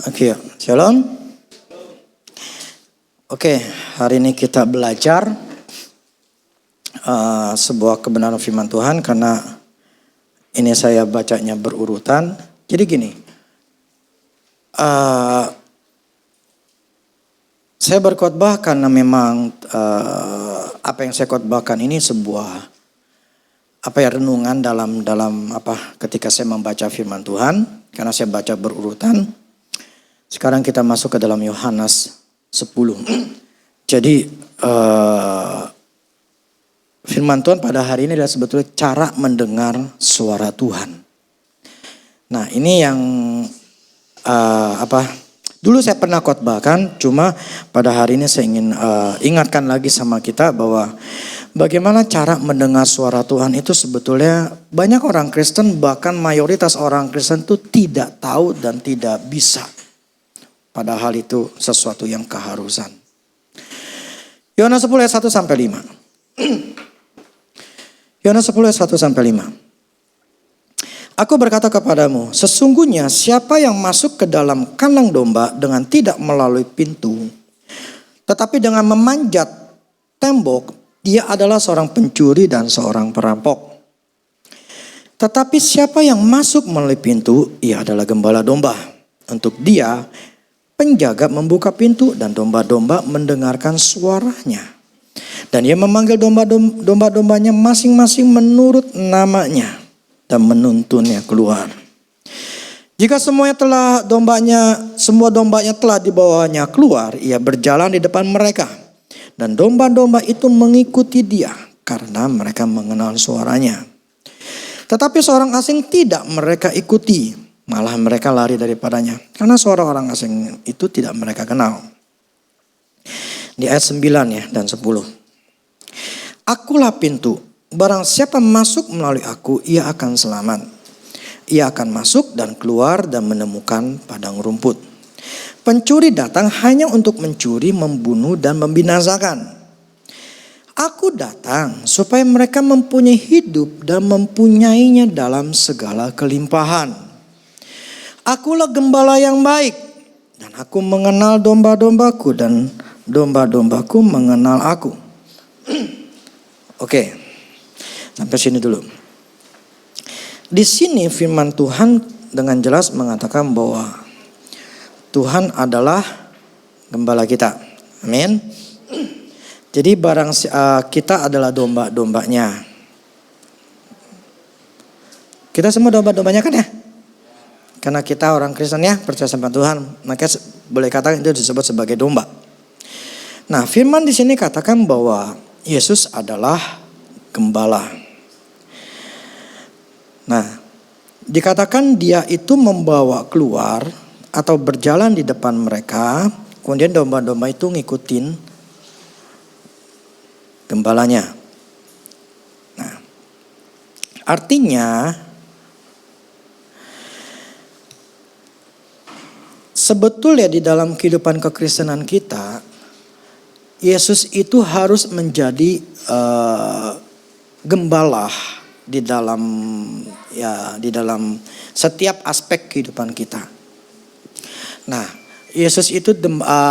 Oke, shalom. Oke, hari ini kita belajar sebuah kebenaran firman Tuhan karena ini saya bacanya berurutan. Jadi gini, saya berkhotbah karena memang apa yang saya khotbahkan ini sebuah renungan dalam ketika saya membaca firman Tuhan, karena saya baca berurutan. Sekarang kita masuk ke dalam Yohanes 10. Jadi firman Tuhan pada hari ini adalah sebetulnya cara mendengar suara Tuhan. Nah, ini yang dulu saya pernah khotbahkan, cuma pada hari ini saya ingin ingatkan lagi sama kita bahwa bagaimana cara mendengar suara Tuhan itu sebetulnya banyak orang Kristen, bahkan mayoritas orang Kristen itu tidak tahu dan tidak bisa. Padahal itu sesuatu yang keharusan. Yohanes 10 ayat 1 sampai 5. Yohanes 10 ayat 1 sampai 5. Aku berkata kepadamu, sesungguhnya siapa yang masuk ke dalam kandang domba dengan tidak melalui pintu, tetapi dengan memanjat tembok, dia adalah seorang pencuri dan seorang perampok. Tetapi siapa yang masuk melalui pintu, ia adalah gembala domba. Untuk dia, penjaga membuka pintu dan domba-domba mendengarkan suaranya. Dan ia memanggil domba-dombanya masing-masing menurut namanya dan menuntunnya keluar. Jika semua dombanya telah dibawanya keluar, ia berjalan di depan mereka. Dan domba-domba itu mengikuti dia karena mereka mengenal suaranya. Tetapi seorang asing tidak mereka ikuti. Malah mereka lari daripadanya. Karena suara orang asing itu tidak mereka kenal. Di ayat 9 ya dan 10. Akulah pintu. Barang siapa masuk melalui aku, ia akan selamat. Ia akan masuk dan keluar dan menemukan padang rumput. Pencuri datang hanya untuk mencuri, membunuh dan membinasakan. Aku datang supaya mereka mempunyai hidup dan mempunyainya dalam segala kelimpahan. Akulah gembala yang baik, dan aku mengenal domba-dombaku, dan domba-dombaku mengenal aku. Oke, sampai sini dulu. Di sini firman Tuhan dengan jelas mengatakan bahwa Tuhan adalah gembala kita. Amin. Jadi kita adalah domba-dombanya. Kita semua domba-dombanya kan ya? Karena kita orang Kristen ya, percaya sama Tuhan, maka boleh katakan itu disebut sebagai domba. Nah, firman di sini katakan bahwa Yesus adalah gembala. Nah, dikatakan dia itu membawa keluar atau berjalan di depan mereka, kemudian domba-domba itu ngikutin gembalanya. Nah, artinya sebetulnya di dalam kehidupan kekristenan kita, Yesus itu harus menjadi gembala di dalam setiap aspek kehidupan kita. Nah, Yesus itu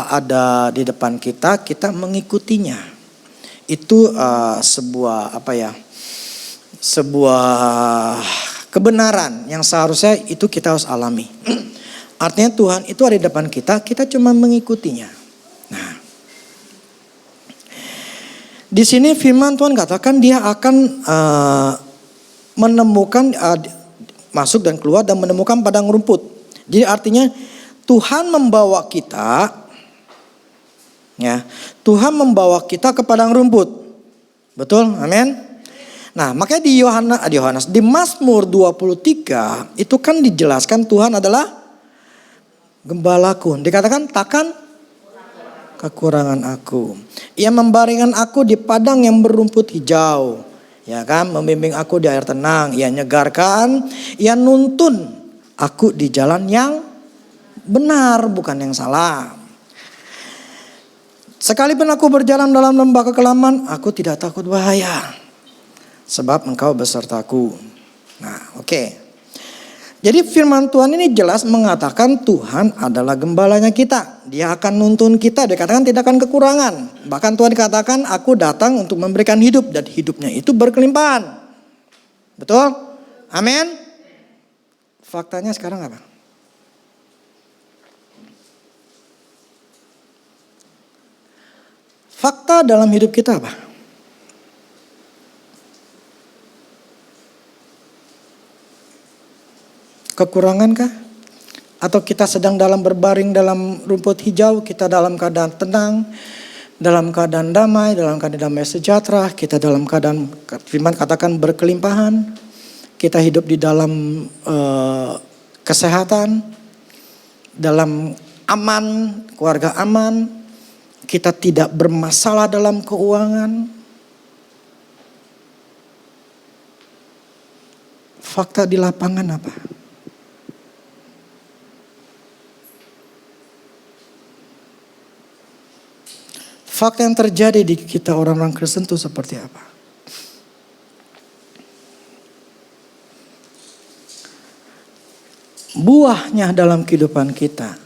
ada di depan kita, kita mengikutinya. Itu sebuah kebenaran yang seharusnya itu kita harus alami. Artinya Tuhan itu ada di depan kita, kita cuma mengikutinya. Nah, di sini firman Tuhan katakan dia akan menemukan masuk dan keluar dan menemukan padang rumput. Jadi artinya Tuhan membawa kita, ya, Tuhan membawa kita ke padang rumput. Betul, amin. Nah, makanya di Mazmur 23 itu kan dijelaskan Tuhan adalah gembalaku. Dikatakan takkan kekurangan aku. Ia membaringkan aku di padang yang berumput hijau. Ya kan, membimbing aku di air tenang. Ia nyegarkan, ia nuntun aku di jalan yang benar, bukan yang salah. Sekalipun aku berjalan dalam lembah kekelaman, aku tidak takut bahaya. Sebab engkau besertaku. Nah, oke. Jadi firman Tuhan ini jelas mengatakan Tuhan adalah gembalanya kita. Dia akan nuntun kita, dia katakan tidak akan kekurangan. Bahkan Tuhan katakan aku datang untuk memberikan hidup dan hidupnya itu berkelimpahan. Betul? Amin. Faktanya sekarang apa? Fakta dalam hidup kita apa? Kekurangan kah? Atau kita sedang dalam berbaring dalam rumput hijau, kita dalam keadaan tenang, dalam keadaan damai, dalam keadaan damai sejahtera, kita dalam keadaan firman katakan berkelimpahan, kita hidup di dalam kesehatan, dalam aman, keluarga aman, kita tidak bermasalah dalam keuangan. Fakta di lapangan apa? Fakta yang terjadi di kita orang-orang Kristen itu seperti apa? Buahnya dalam kehidupan kita,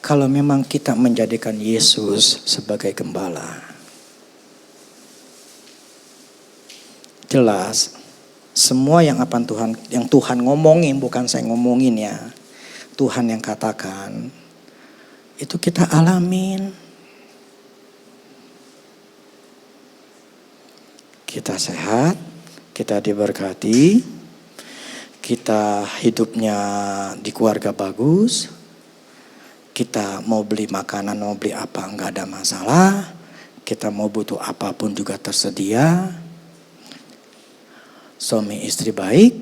kalau memang kita menjadikan Yesus sebagai gembala, jelas semua yang Tuhan ngomongin, bukan saya ngomongin ya, Tuhan yang katakan, itu kita alamin. Kita sehat, kita diberkati, kita hidupnya di keluarga bagus, kita mau beli makanan, mau beli apa enggak ada masalah, kita mau butuh apapun juga tersedia, suami istri baik,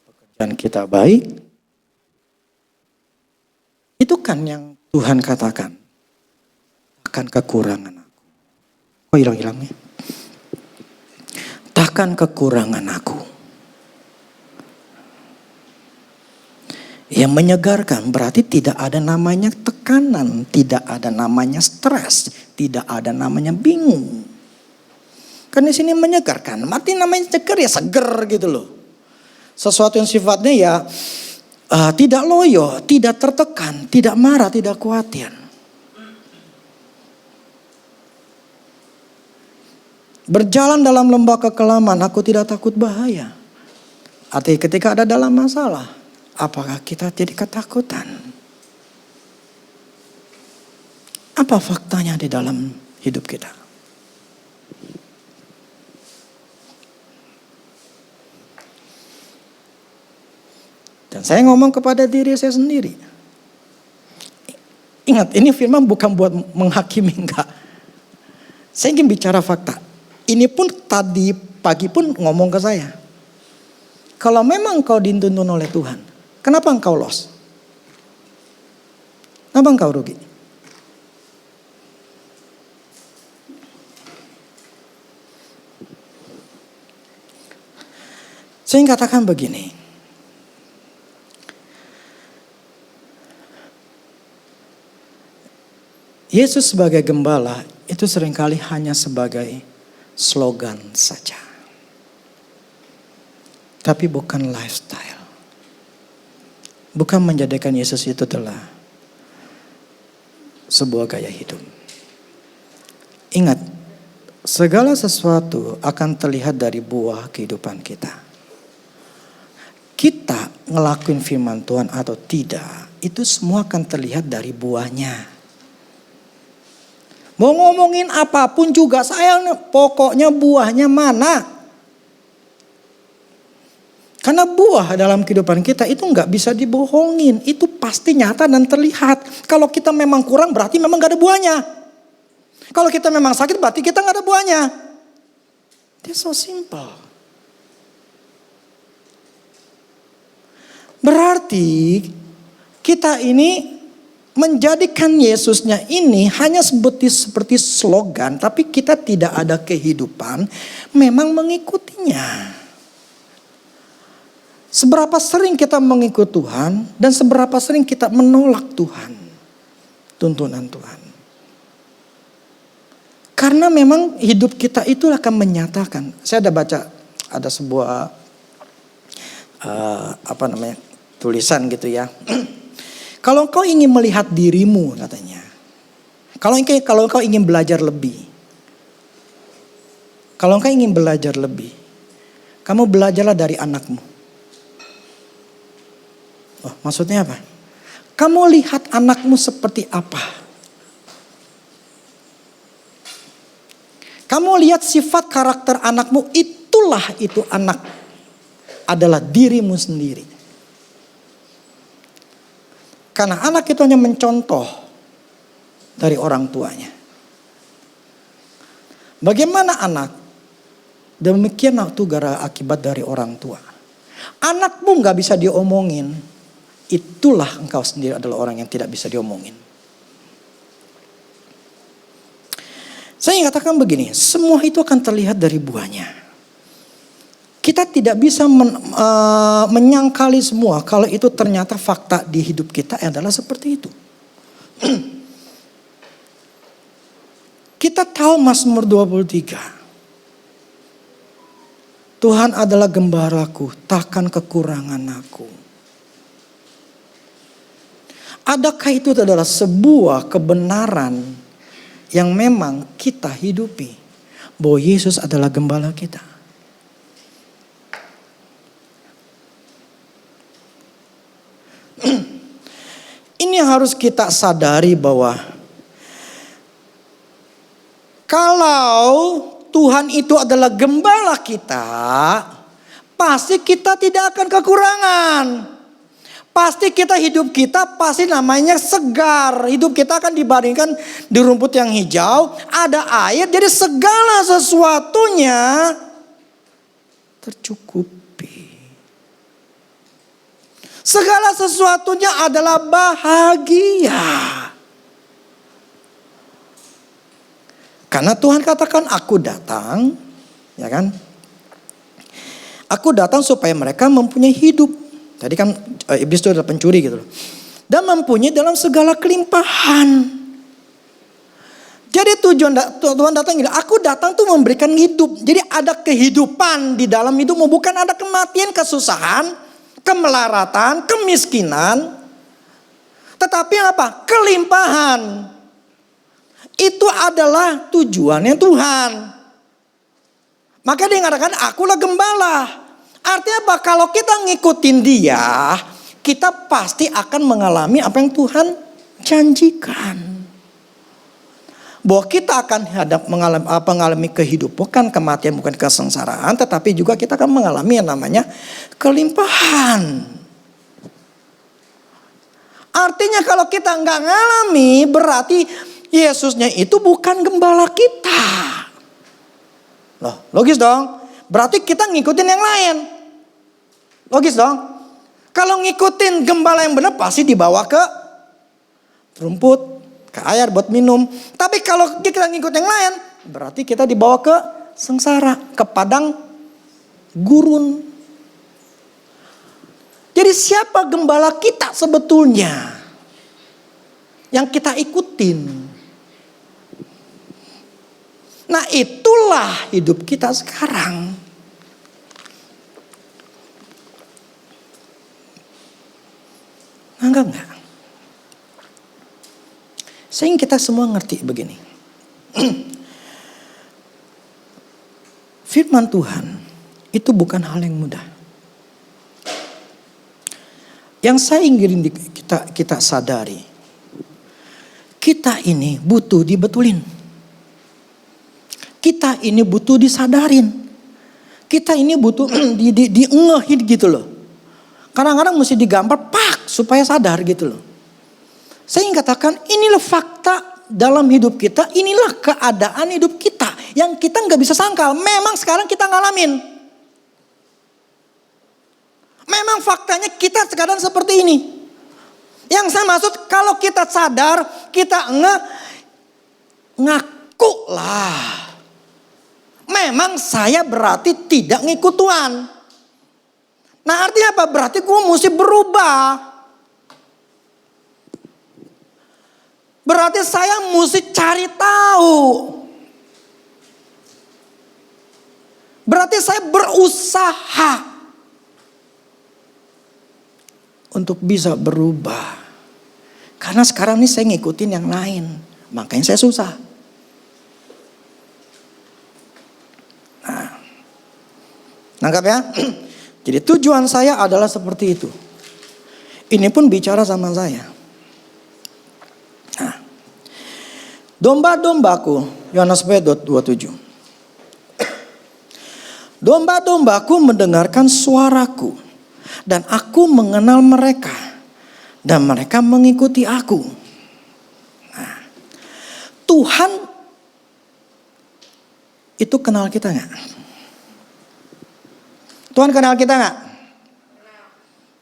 pekerjaan kita baik, itu kan yang Tuhan katakan, akan kekurangan. Oh hilang nih. Takkan kekurangan aku. Yang menyegarkan berarti tidak ada namanya tekanan, tidak ada namanya stres, tidak ada namanya bingung. Kan di sini menyegarkan, arti namanya seger ya seger gitu loh. Sesuatu yang sifatnya ya tidak loyo, tidak tertekan, tidak marah, tidak khawatir. Berjalan dalam lembah kekelaman, aku tidak takut bahaya. Artinya ketika ada dalam masalah, apakah kita jadi ketakutan? Apa faktanya di dalam hidup kita? Dan saya ngomong kepada diri saya sendiri. Ingat, ini firman bukan buat menghakimi, enggak. Saya ingin bicara fakta. Ini pun tadi pagi pun ngomong ke saya. Kalau memang kau dituntun oleh Tuhan, kenapa engkau loss? Kenapa engkau rugi? Saya ingin katakan begini. Yesus sebagai gembala itu seringkali hanya sebagai slogan saja. Tapi bukan lifestyle. Bukan menjadikan Yesus itu adalah sebuah gaya hidup. Ingat, segala sesuatu akan terlihat dari buah kehidupan kita. Kita ngelakuin firman Tuhan atau tidak, itu semua akan terlihat dari buahnya. Mau ngomongin apapun juga sayang, pokoknya buahnya mana. Karena buah dalam kehidupan kita itu nggak bisa dibohongin. Itu pasti nyata dan terlihat. Kalau kita memang kurang berarti memang gak ada buahnya. Kalau kita memang sakit berarti kita gak ada buahnya. It's so simple. Berarti kita ini menjadikan Yesusnya ini hanya seperti slogan, tapi kita tidak ada kehidupan memang mengikutinya. Seberapa sering kita mengikut Tuhan dan seberapa sering kita menolak Tuhan, tuntunan Tuhan. Karena memang hidup kita itu akan menyatakan. Saya ada baca ada sebuah tulisan gitu ya. Kalau engkau ingin melihat dirimu katanya. Kalau engkau ingin belajar lebih. Kalau engkau ingin belajar lebih. Kamu belajarlah dari anakmu. Oh, maksudnya apa? Kamu lihat anakmu seperti apa? Kamu lihat sifat karakter anakmu, itulah itu anak adalah dirimu sendiri. Karena anak itu hanya mencontoh dari orang tuanya. Bagaimana anak? Demikian itu gara akibat dari orang tua. Anakmu gak bisa diomongin. Itulah engkau sendiri adalah orang yang tidak bisa diomongin. Saya katakan begini, semua itu akan terlihat dari buahnya. Kita tidak bisa menyangkali semua kalau itu ternyata fakta di hidup kita adalah seperti itu. Kita tahu Mazmur 23. Tuhan adalah gembalaku, takkan kekurangan aku. Adakah itu adalah sebuah kebenaran yang memang kita hidupi? Bahwa Yesus adalah gembala kita. Ini yang harus kita sadari bahwa kalau Tuhan itu adalah gembala kita, pasti kita tidak akan kekurangan. Pasti hidup kita pasti namanya segar. Hidup kita akan dibandingkan di rumput yang hijau, ada air, jadi segala sesuatunya tercukupi. Segala sesuatunya adalah bahagia. Karena Tuhan katakan aku datang, ya kan? Aku datang supaya mereka mempunyai hidup. Tadi kan iblis itu adalah pencuri gitu loh. Dan mempunyai dalam segala kelimpahan. Jadi Tuhan datang gitu. Aku datang tuh memberikan hidup. Jadi ada kehidupan di dalam hidupmu. Bukan ada kematian, kesusahan, kemelaratan, kemiskinan. Tetapi apa? Kelimpahan. Itu adalah tujuannya Tuhan. Maka dia mengatakan akulah gembala. Artinya apa? Kalau kita ngikutin dia, kita pasti akan mengalami apa yang Tuhan janjikan. Bahwa kita akan mengalami kehidupan, bukan kematian, bukan kesengsaraan, tetapi juga kita akan mengalami yang namanya kelimpahan. Artinya kalau kita nggak ngalami, berarti Yesusnya itu bukan gembala kita. Loh, logis dong. Berarti kita ngikutin yang lain. Logis dong. Kalau ngikutin gembala yang benar pasti dibawa ke rumput, ke air buat minum. Tapi kalau kita ngikut yang lain, berarti kita dibawa ke sengsara, ke padang gurun. Jadi siapa gembala kita sebetulnya? Yang kita ikutin. Nah itulah hidup kita sekarang. Enggak. Sehingga kita semua ngerti begini. Firman Tuhan itu bukan hal yang mudah. Yang saya ingin kita sadari, kita ini butuh dibetulin. Kita ini butuh disadarin. Kita ini butuh diengehin gitu loh. Kadang-kadang mesti digambar pak supaya sadar gitu loh. Saya ingin katakan inilah fakta dalam hidup kita, inilah keadaan hidup kita yang kita nggak bisa sangkal. Memang sekarang kita ngalamin. Memang faktanya kita sekarang seperti ini. Yang saya maksud kalau kita sadar, kita ngaku lah. Memang saya berarti tidak ngikut Tuhan. Nah artinya apa? Berarti gue mesti berubah. Berarti saya mesti cari tahu. Berarti saya berusaha. untuk bisa berubah. Karena sekarang ini saya ngikutin yang lain. Makanya saya susah. Nah, nangkap ya? Jadi tujuan saya adalah seperti itu. Ini pun bicara sama saya. Nah, domba-dombaku, Yohanes 27. Domba-dombaku mendengarkan suaraku, dan aku mengenal mereka, dan mereka mengikuti aku. Nah, Tuhan itu kenal kita gak? Tuhan kenal kita gak?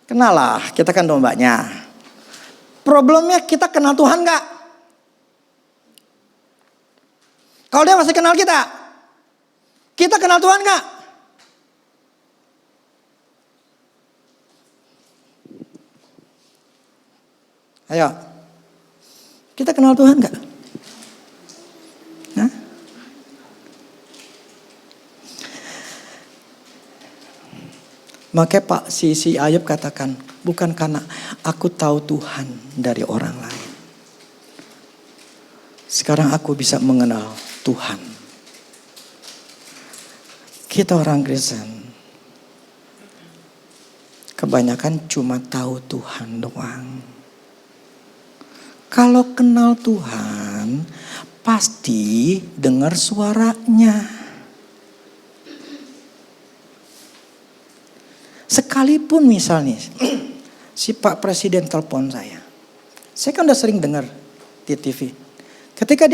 Kenal lah, kita kan dombanya. Problemnya kita kenal Tuhan gak? Kalau dia masih kenal kita kenal Tuhan gak? Ayo, kita kenal Tuhan gak? Nah? Makanya Pak si Ayub katakan, bukan karena aku tahu Tuhan dari orang lain. Sekarang aku bisa mengenal Tuhan. Kita orang Kristen kebanyakan cuma tahu Tuhan doang. Kalau kenal Tuhan, pasti dengar suaranya. Sekalipun misalnya, si Pak Presiden telepon saya kan udah sering dengar di TV. Ketika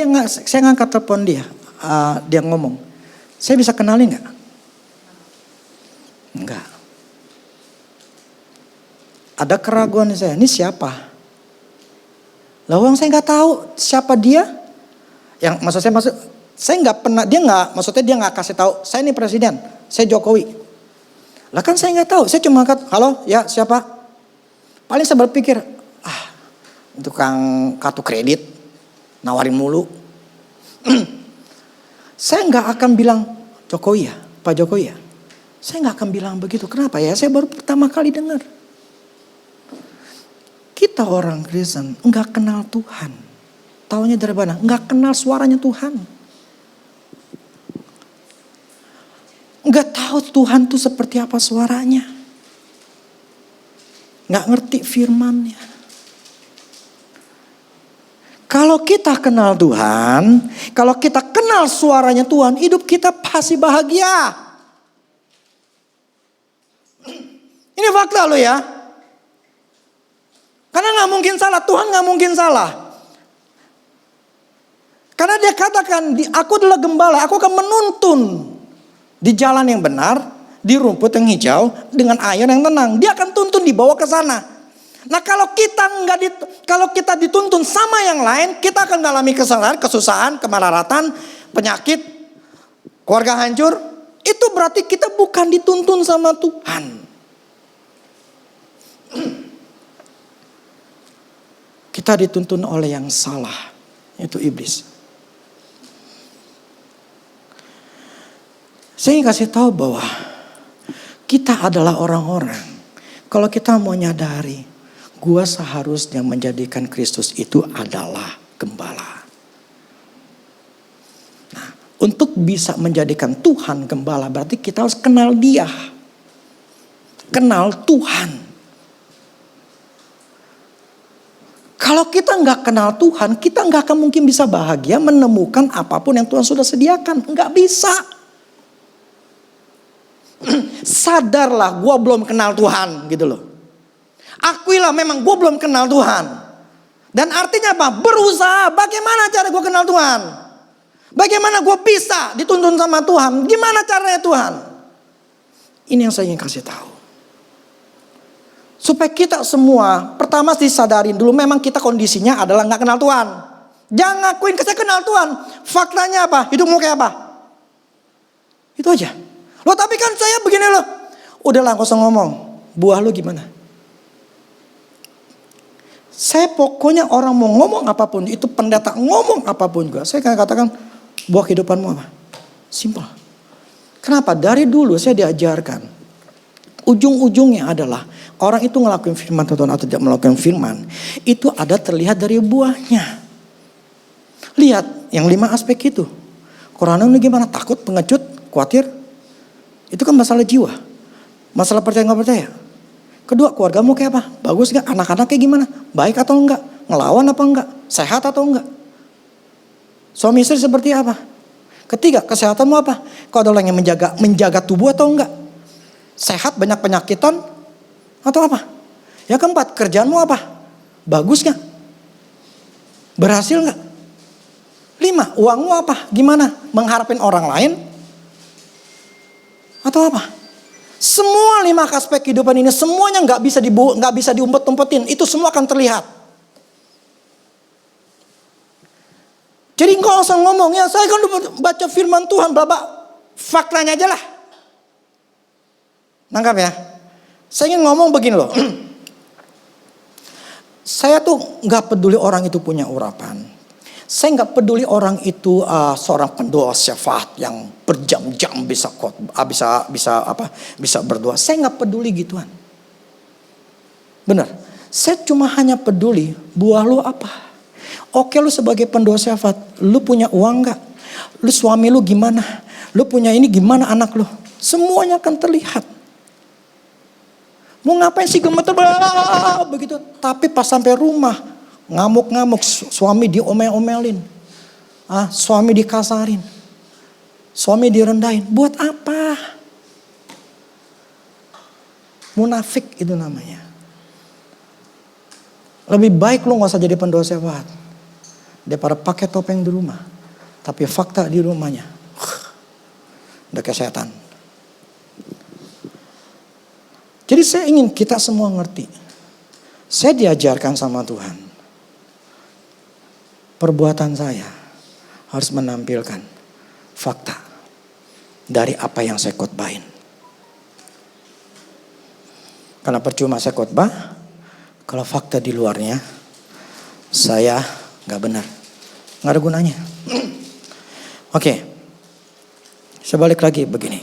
saya ngangkat telepon dia ngomong, saya bisa kenalin nggak? Enggak. Ada keraguan saya, ini siapa? Lawang saya nggak tahu siapa dia. Saya nggak pernah, dia nggak kasih tahu. Saya ini presiden, saya Jokowi. Lah kan saya nggak tahu, saya cuma angkat, halo, ya siapa? Paling saya berpikir, tukang kartu kredit, nawarin mulu. Saya nggak akan bilang Jokowi ya, Pak Jokowi ya. Saya nggak akan bilang begitu. Kenapa ya? Saya baru pertama kali dengar. Kita orang Kristen enggak kenal Tuhan. Taunya dari mana? Enggak kenal suaranya Tuhan. Enggak tahu Tuhan itu seperti apa suaranya. Enggak ngerti firman-Nya. Kalau kita kenal Tuhan, kalau kita kenal suaranya Tuhan, hidup kita pasti bahagia. Ini fakta loh ya. Karena gak mungkin salah, Tuhan gak mungkin salah. Karena dia katakan, aku adalah gembala, aku akan menuntun di jalan yang benar, di rumput yang hijau, dengan air yang tenang. Dia akan tuntun dibawa ke sana. Nah kalau kita dituntun sama yang lain, kita akan mengalami kesalahan, kesusahan, kemararatan, penyakit, keluarga hancur. Itu berarti kita bukan dituntun sama Tuhan. Kita dituntun oleh yang salah, yaitu iblis. Saya ingin kasih tahu bahwa kita adalah orang-orang. Kalau kita mau nyadari, gua seharusnya menjadikan Kristus itu adalah gembala. Nah, untuk bisa menjadikan Tuhan gembala, berarti kita harus kenal Dia. Kenal Tuhan. Kalau kita nggak kenal Tuhan, kita nggak akan mungkin bisa bahagia menemukan apapun yang Tuhan sudah sediakan. Nggak bisa. Sadarlah, gue belum kenal Tuhan, gitu loh. Akuilah memang gue belum kenal Tuhan. Dan artinya apa? Berusaha. Bagaimana cara gue kenal Tuhan? Bagaimana gue bisa dituntun sama Tuhan? Gimana caranya Tuhan? Ini yang saya ingin kasih tahu. Supaya kita semua pertama disadarin dulu memang kita kondisinya adalah gak kenal Tuhan. Jangan ngakuin saya kenal Tuhan. Faktanya apa? Hidupmu kayak apa? Itu aja. Loh tapi kan saya begini loh. Udahlah gak usah ngomong. Buah lu gimana? Saya pokoknya orang mau ngomong apapun. Itu pendeta ngomong apapun juga. Saya katakan buah kehidupanmu apa? Simpel. Kenapa? Dari dulu saya diajarkan. Ujung-ujungnya adalah orang itu ngelakuin firman Tuhan atau tidak melakukan firman, itu ada terlihat dari buahnya. Lihat yang 5 aspek itu. Corona ini gimana? Takut, pengecut, khawatir. Itu kan masalah jiwa. Masalah percaya nggak percaya. Kedua, keluargamu kayak apa? Bagus gak? Anak-anaknya gimana? Baik atau enggak? Ngelawan apa enggak? Sehat atau enggak? Suami istri seperti apa? Ketiga, kesehatanmu apa? Kau ada orang yang menjaga tubuh atau enggak? Sehat, banyak penyakitan atau apa? Yang keempat, kerjaanmu apa? Bagus gak? Berhasil gak? 5, uangmu apa? Gimana? Mengharapin orang lain? Atau apa? Semua 5 aspek kehidupan ini semuanya nggak bisa diumpet-umpetin. Itu semua akan terlihat. Jadi nggak usah ngomong ya saya kan baca firman Tuhan, bla-bla. Faktanya aja lah. Nangkap ya? Saya ingin ngomong begini loh. Saya tuh nggak peduli orang itu punya urapan. Saya nggak peduli orang itu seorang pendoa syafaat yang berjam-jam bisa berdoa. Saya nggak peduli gituan. Benar. Saya cuma hanya peduli buah lu apa. Oke, lu sebagai pendoa syafaat, lu punya uang nggak? Lu suami lu gimana? Lu punya ini gimana anak lu? Semuanya akan terlihat. Mau ngapain sih gemeter begitu? Tapi pas sampai rumah ngamuk-ngamuk, suami diomel-omelin, suami dikasarin, suami direndahin. Buat apa? Munafik itu namanya. Lebih baik lu gak usah jadi pendoa syafaat daripada pakai topeng di rumah, tapi fakta di rumahnya udah kesehatan. Jadi saya ingin kita semua ngerti. Saya diajarkan sama Tuhan. Perbuatan saya harus menampilkan fakta dari apa yang saya khotbahin. Karena percuma saya khotbah kalau fakta di luarnya saya gak benar. Gak ada gunanya. Oke. Saya balik lagi begini.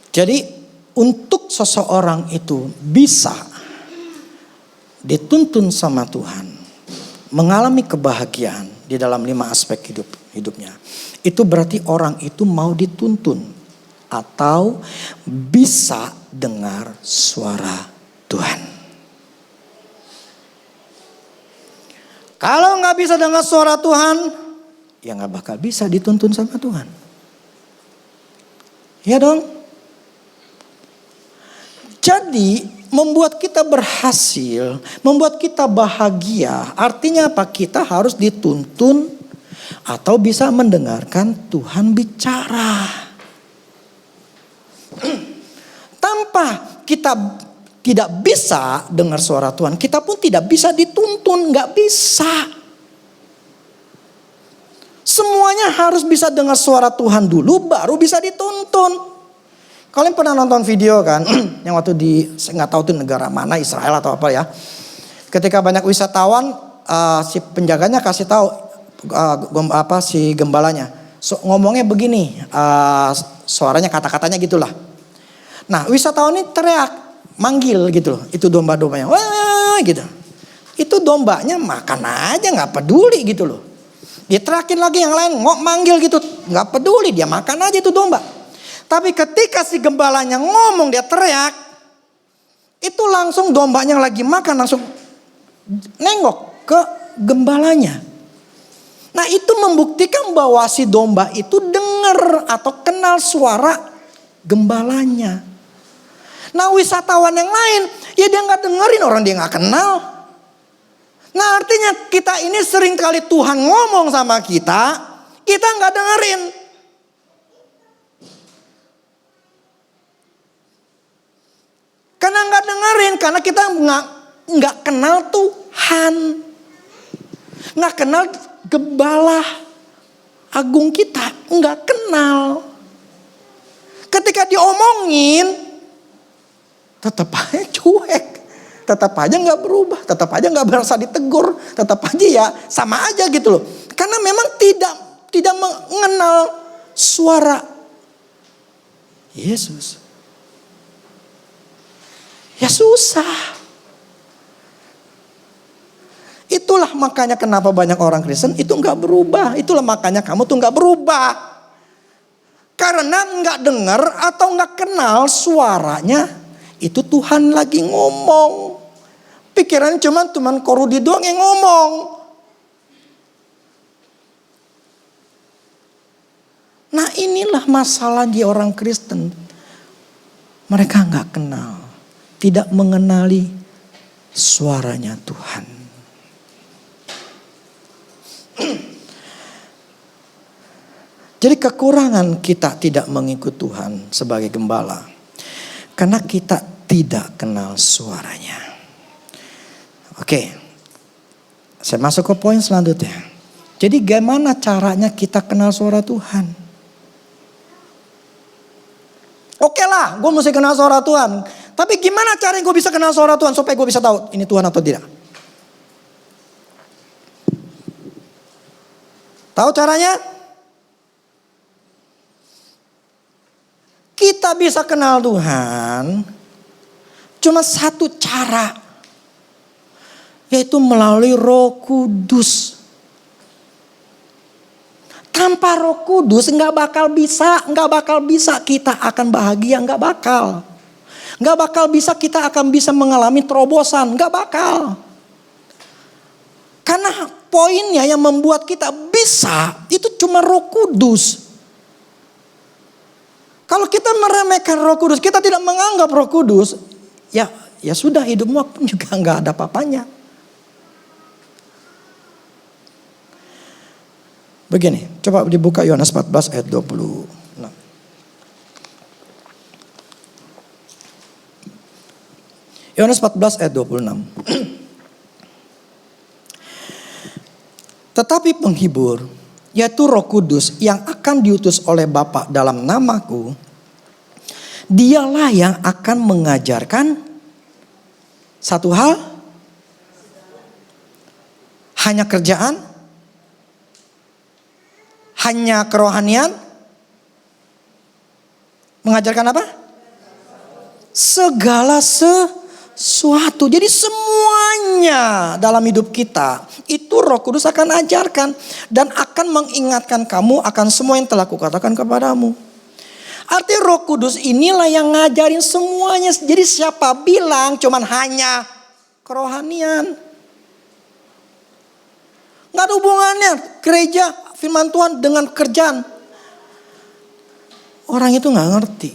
Jadi untuk seseorang itu bisa dituntun sama Tuhan, mengalami kebahagiaan di dalam 5 aspek hidupnya. Itu berarti orang itu mau dituntun atau bisa dengar suara Tuhan. Kalau nggak bisa dengar suara Tuhan, ya nggak bakal bisa dituntun sama Tuhan. Ya dong. Jadi membuat kita berhasil, membuat kita bahagia, artinya apa? Kita harus dituntun atau bisa mendengarkan Tuhan bicara. Tanpa kita tidak bisa dengar suara Tuhan, kita pun tidak bisa dituntun, nggak bisa. Semuanya harus bisa dengar suara Tuhan dulu, baru bisa dituntun. Kalian pernah nonton video kan, yang waktu saya nggak tahu tuh negara mana, Israel atau apa ya. Ketika banyak wisatawan, si penjaganya kasih tahu si gembalanya, ngomongnya begini, suaranya kata-katanya gitulah. Nah wisatawan ini teriak, manggil gitu loh, itu domba-dombanya, wah gitu. Itu dombanya makan aja nggak peduli gitu loh. Dia teriakin lagi yang lain, manggil gitu, nggak peduli, dia makan aja itu domba. Tapi ketika si gembalanya ngomong, dia teriak, itu langsung dombanya yang lagi makan langsung nengok ke gembalanya. Nah itu membuktikan bahwa si domba itu dengar atau kenal suara gembalanya. Nah wisatawan yang lain, ya dia gak dengerin, orang dia gak kenal. Nah artinya kita ini sering kali Tuhan ngomong sama kita gak dengerin. Karena gak dengerin, karena kita gak kenal Tuhan. Gak kenal Gembala Agung kita, gak kenal. Ketika diomongin, tetap aja cuek. Tetap aja gak berubah, tetap aja gak berasa ditegur. Tetap aja ya sama aja gitu loh. Karena memang tidak mengenal suara Yesus. Ya susah. Itulah makanya kenapa banyak orang Kristen itu nggak berubah. Itulah makanya kamu tuh nggak berubah. Karena nggak dengar atau nggak kenal suaranya. Itu Tuhan lagi ngomong. Pikiran cuman Korudi doang yang ngomong. Nah inilah masalah di orang Kristen. Mereka nggak kenal. Tidak mengenali suaranya Tuhan. Jadi kekurangan kita tidak mengikut Tuhan sebagai gembala. Karena kita tidak kenal suaranya. Oke. Saya masuk ke poin selanjutnya. Jadi gimana caranya kita kenal suara Tuhan? Oke lah, gue mesti kenal suara Tuhan. Tapi gimana caranya gue bisa kenal suara Tuhan supaya gue bisa tahu ini Tuhan atau tidak? Tahu caranya? Kita bisa kenal Tuhan cuma satu cara, yaitu melalui Roh Kudus. Tanpa Roh Kudus nggak bakal bisa kita akan bahagia, nggak bakal bisa kita akan bisa mengalami terobosan, nggak bakal. Karena poinnya yang membuat kita bisa itu cuma Roh Kudus. Kalau kita meremehkan Roh Kudus, kita tidak menganggap Roh Kudus, ya sudah hidupmu juga nggak ada apa-apanya. Begini, coba dibuka Yohanes 14 ayat 26. Yohanes 14 ayat 26. Tetapi penghibur, yaitu Roh Kudus yang akan diutus oleh Bapa dalam namaku, dialah yang akan mengajarkan satu hal, hanya kerjaan, hanya kerohanian, mengajarkan apa? Segala sesuatu. Jadi semuanya dalam hidup kita itu Roh Kudus akan ajarkan dan akan mengingatkan kamu akan semua yang telah kukatakan kepadamu. Artinya Roh Kudus inilah yang ngajarin semuanya. Jadi siapa bilang cuman hanya kerohanian? Nggak ada hubungannya gereja firman Tuhan dengan kerjaan. Orang itu nggak ngerti.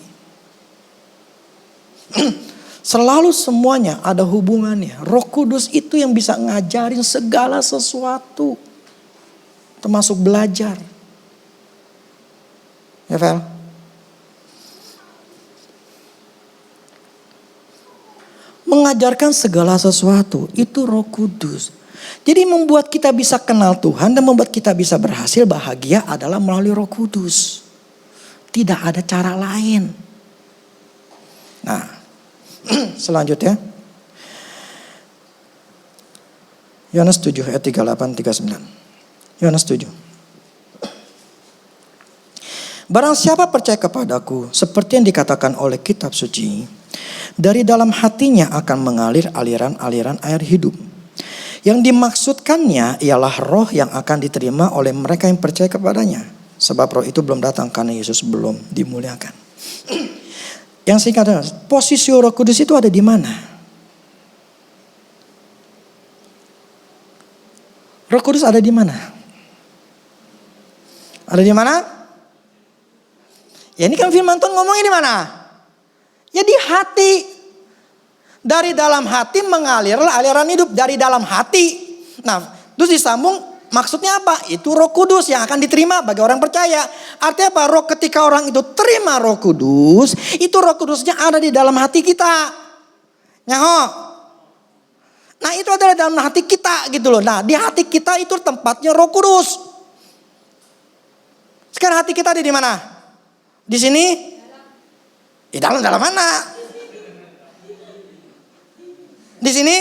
Selalu semuanya ada hubungannya. Roh Kudus itu yang bisa ngajarin segala sesuatu. Termasuk belajar. Ya Fel? Mengajarkan segala sesuatu. Itu Roh Kudus. Jadi membuat kita bisa kenal Tuhan dan membuat kita bisa berhasil bahagia adalah melalui Roh Kudus. Tidak ada cara lain. Nah, selanjutnya. Yohanes 7 ayat 38-39. Yohanes 7. Barang siapa percaya kepadaku, seperti yang dikatakan oleh kitab suci, dari dalam hatinya akan mengalir aliran-aliran air hidup. Yang dimaksudkannya ialah roh yang akan diterima oleh mereka yang percaya kepadanya. Sebab roh itu belum datang karena Yesus belum dimuliakan. Yang singkat adalah posisi Roh Kudus itu ada di mana? Roh Kudus ada di mana? Ada di mana? Ya ini kan firman Tuhan ngomongnya di mana? Ya di hati. Dari dalam hati mengalirlah aliran hidup dari dalam hati. Nah, terus disambung maksudnya apa? Itu Roh Kudus yang akan diterima bagi orang percaya. Artinya apa? Roh ketika orang itu terima Roh Kudus, itu Roh Kudusnya ada di dalam hati kita. Nyaho. Nah, itu adalah dalam hati kita gitu loh. Nah, di hati kita itu tempatnya Roh Kudus. Sekarang hati kita ada di mana? Di sini? Di dalam mana? Di sini?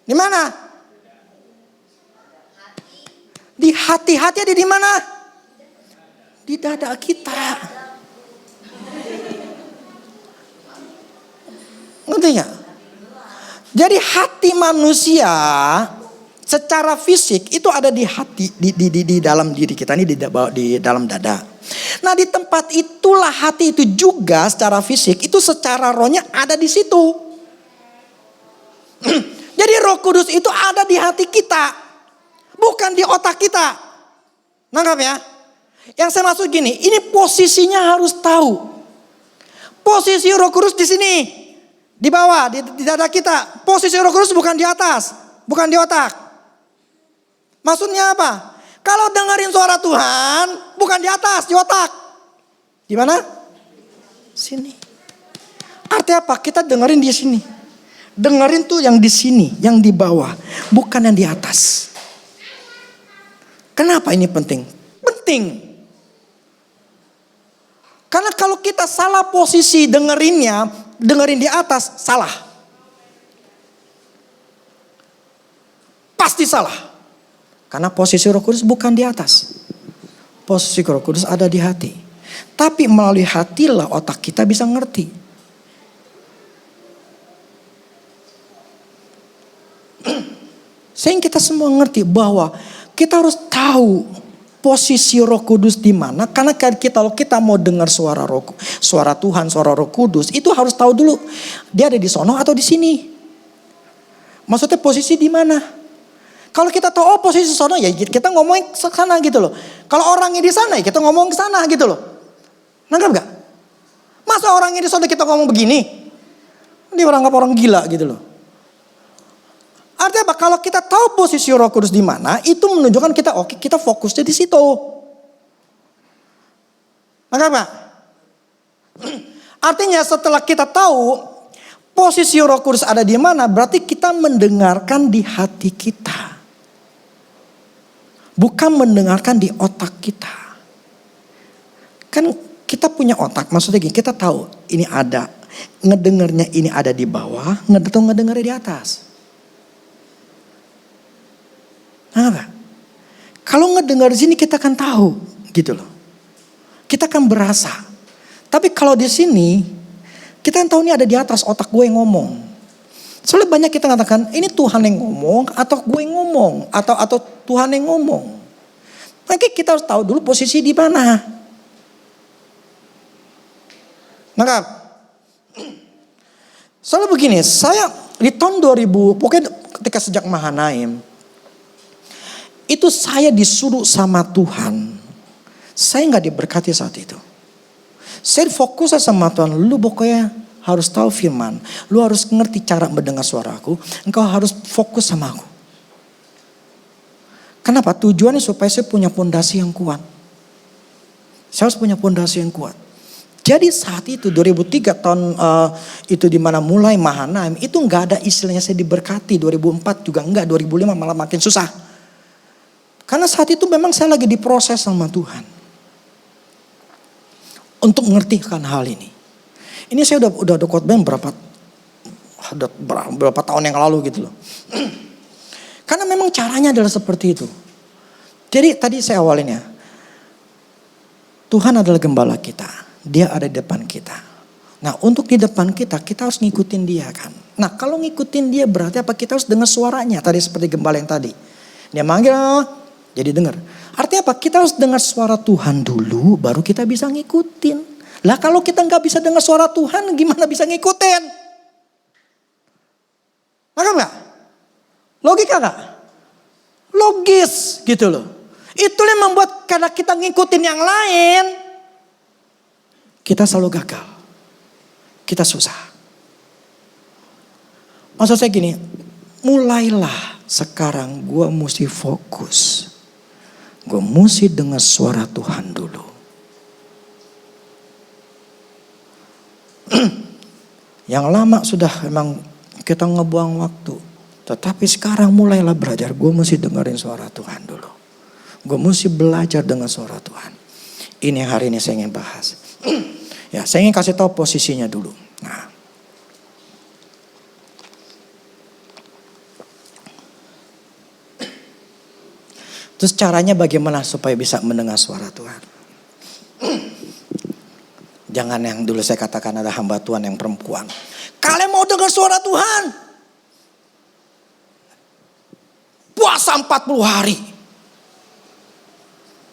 Di mana? Di hati-hati ada di mana? Di dada kita. Ngerti nggak? Jadi hati manusia secara fisik itu ada di hati, di dalam diri kita ini, di dalam dada. Nah di tempat itulah hati itu juga secara fisik, itu secara rohnya ada di situ. Jadi Roh Kudus itu ada di hati kita, bukan di otak kita. Nangkap ya? Yang saya maksud gini, ini posisinya harus tahu. Posisi Roh Kudus di sini, di bawah, di dada kita. Posisi Roh Kudus bukan di atas, bukan di otak. Maksudnya apa? Kalau dengerin suara Tuhan, bukan di atas, di otak. Di mana? Sini. Artinya apa? Kita dengerin di sini. Dengerin tuh yang di sini, yang di bawah, bukan yang di atas. Kenapa ini penting? Penting. Karena kalau kita salah posisi dengerinnya, dengerin di atas, salah. Pasti salah. Karena posisi Roh Kudus bukan di atas. Posisi Roh Kudus ada di hati. Tapi melalui hatilah otak kita bisa ngerti. Sehingga kita semua ngerti bahwa kita harus tahu posisi Roh Kudus di mana. Karena kalau kita mau dengar suara Tuhan, suara Roh Kudus, itu harus tahu dulu dia ada di sono atau di sini. Maksudnya posisi di mana? Kalau kita tahu posisi sono ya kita ngomongin ke sana gitu loh. Kalau orangnya di sana ya kita ngomong ke sana gitu loh. Nangkap gak? Masa orangnya di sono kita ngomong begini? Dia orang gila gitu loh. Artinya apa? Kalau kita tahu posisi Roh Kudus di mana, itu menunjukkan kita kita fokusnya di situ. Nangkap gak? Artinya setelah kita tahu posisi Roh Kudus ada di mana, berarti kita mendengarkan di hati kita. Bukan mendengarkan di otak kita. Kan kita punya otak, maksudnya gini, kita tahu ini ada. Ngedengarnya ini ada di bawah, ngedengarnya di atas. Nah, kalau ngedengar di sini kita kan tahu gitu loh. Kita kan berasa. Tapi kalau di sini, kita kan tahu ini ada di atas otak gue yang ngomong. Soalnya banyak kita katakan ini Tuhan yang ngomong atau gue yang ngomong atau Tuhan yang ngomong. Maka kita harus tahu dulu posisi di mana. Maka soalnya begini, saya di tahun 2000 pokoknya ketika sejak Mahanaim itu saya disuruh sama Tuhan. Saya nggak diberkati saat itu. Saya fokus sama Tuhan, lu pokoknya harus tahu firman. Lu harus ngerti cara mendengar suaraku. Engkau harus fokus sama aku. Kenapa? Tujuannya supaya saya punya fondasi yang kuat. Saya harus punya fondasi yang kuat. Jadi saat itu 2003 tahun itu dimana mulai Mahanaim. Itu nggak ada istilahnya saya diberkati. 2004 juga enggak. 2005 malah makin susah. Karena saat itu memang saya lagi diproses sama Tuhan. Untuk mengertikan hal ini. Ini saya udah khotbah berapa tahun yang lalu gitu loh. Karena memang caranya adalah seperti itu. Jadi tadi saya awalnya. Tuhan adalah gembala kita. Dia ada di depan kita. Nah untuk di depan kita harus ngikutin dia kan. Nah kalau ngikutin dia berarti apa? Kita harus dengar suaranya. Tadi seperti gembala yang tadi. Dia manggil, jadi dengar. Artinya apa? Kita harus dengar suara Tuhan dulu baru kita bisa ngikutin. Lah kalau kita nggak bisa dengar suara Tuhan gimana bisa ngikutin? Maka nggak? Logika nggak? Logis gitu loh. Itulah yang membuat karena kita ngikutin yang lain. Kita selalu gagal. Kita susah. Maksud saya gini. Mulailah sekarang gue mesti fokus. Gue mesti dengar suara Tuhan dulu. Yang lama sudah memang kita ngebuang waktu. Tetapi sekarang mulailah belajar. Gue mesti dengerin suara Tuhan dulu. Gue mesti belajar dengan suara Tuhan. Ini hari ini saya ingin bahas. Ya, saya ingin kasih tahu posisinya dulu. Nah. Terus caranya bagaimana supaya bisa mendengar suara Tuhan? Jangan yang dulu saya katakan ada hamba Tuhan yang perempuan. Kalian mau dengar mendengar suara Tuhan. Puasa 40 hari.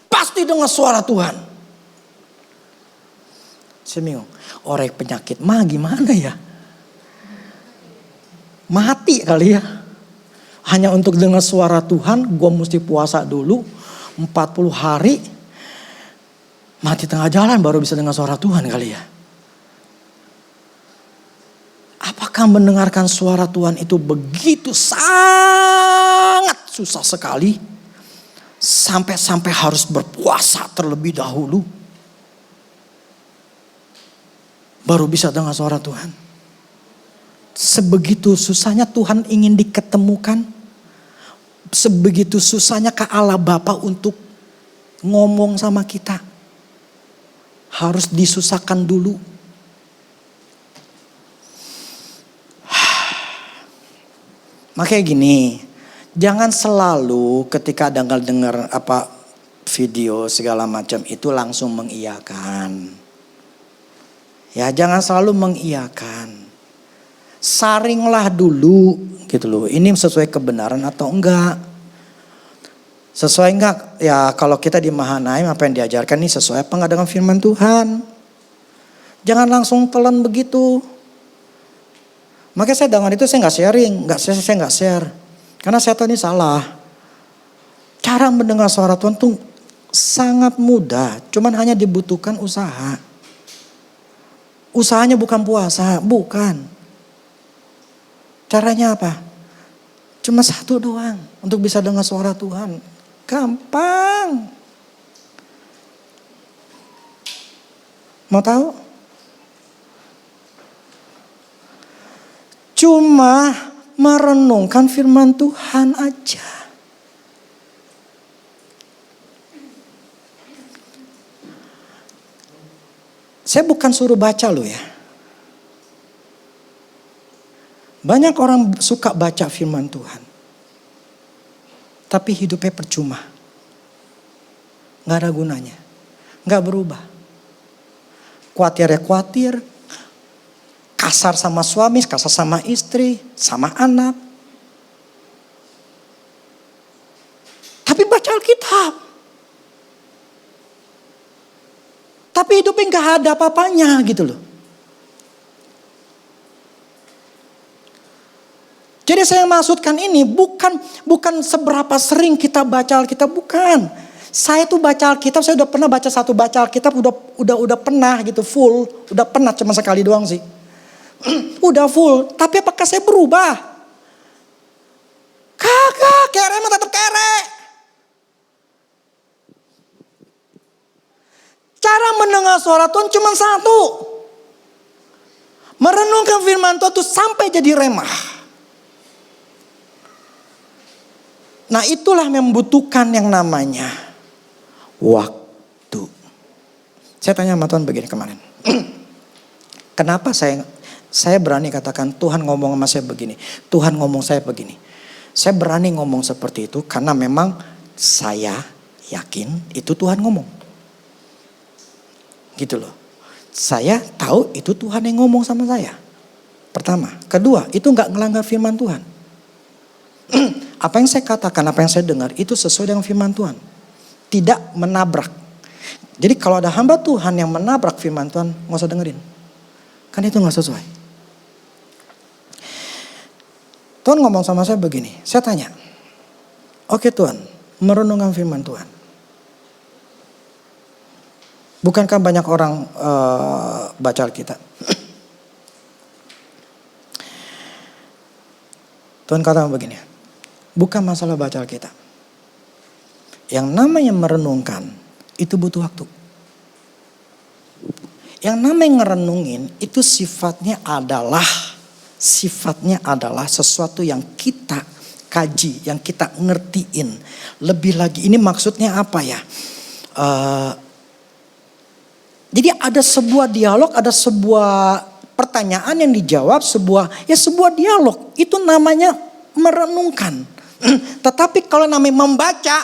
Pasti dengar suara Tuhan. Saya bingung. Orang penyakit mah gimana ya? Mati kali ya. Hanya untuk dengar suara Tuhan, gue mesti puasa dulu 40 hari. Mati tengah jalan baru bisa dengar suara Tuhan kali ya. Apakah mendengarkan suara Tuhan itu begitu sangat susah sekali? Sampai harus berpuasa terlebih dahulu. Baru bisa dengar suara Tuhan. Sebegitu susahnya Tuhan ingin diketemukan. Sebegitu susahnya ke Allah Bapa untuk ngomong sama kita. Harus disusahkan dulu. Makanya gini, jangan selalu ketika dengar apa video segala macam itu langsung mengiyakan. Ya, jangan selalu mengiyakan. Saringlah dulu gitu loh. Ini sesuai kebenaran atau enggak? Sesuai enggak? Ya kalau kita di Mahanaim apa yang diajarkan ini sesuai apa enggak dengan firman Tuhan? Jangan langsung telan begitu. Makanya saya dengan itu saya enggak sharing, saya enggak share. Karena saya tahu ini salah. Cara mendengar suara Tuhan tuh sangat mudah, cuman hanya dibutuhkan usaha. Usahanya bukan puasa, bukan. Caranya apa? Cuma satu doang untuk bisa dengar suara Tuhan. Gampang. Mau tahu? Cuma merenungkan firman Tuhan aja. Saya bukan suruh baca loh ya. Banyak orang suka baca firman Tuhan. Tapi hidupnya percuma. Gak ada gunanya. Gak berubah. Khawatir. Kasar sama suami, kasar sama istri, sama anak. Tapi baca Alkitab. Tapi hidupnya gak ada apa-apanya gitu loh. Jadi saya maksudkan ini bukan seberapa sering kita baca Alkitab, bukan. Saya tuh baca Alkitab, saya udah pernah baca satu baca Alkitab, udah pernah gitu full, udah pernah cuma sekali doang sih. Udah full, tapi apakah saya berubah? Kagak, kere mah tetap kere. Cara mendengar suara Tuhan cuma satu. Merenungkan firman Tuhan tuh sampai jadi remah. Nah itulah membutuhkan yang namanya waktu. Saya tanya sama Tuhan begini kemarin. Kenapa saya berani katakan Tuhan ngomong sama saya begini. Tuhan ngomong saya begini. Saya berani ngomong seperti itu karena memang saya yakin itu Tuhan ngomong. Gitu loh. Saya tahu itu Tuhan yang ngomong sama saya. Pertama. Kedua, itu gak ngelanggar firman Tuhan. Apa yang saya katakan, apa yang saya dengar itu sesuai dengan firman Tuhan. Tidak menabrak. Jadi kalau ada hamba Tuhan yang menabrak firman Tuhan, gak usah dengerin. Kan itu gak sesuai. Tuhan ngomong sama saya begini, saya tanya. Oke Tuhan, merenungkan firman Tuhan. Bukankah banyak orang baca Alkitab? Tuhan kata begini, bukan masalah baca Alkitab. Yang namanya merenungkan itu butuh waktu. Yang namanya ngerenungin itu sifatnya adalah sesuatu yang kita kaji, yang kita ngertiin. Lebih lagi ini maksudnya apa ya? Jadi ada sebuah dialog, ada sebuah pertanyaan yang dijawab, sebuah dialog. Itu namanya merenungkan. Tetapi kalau namanya baca.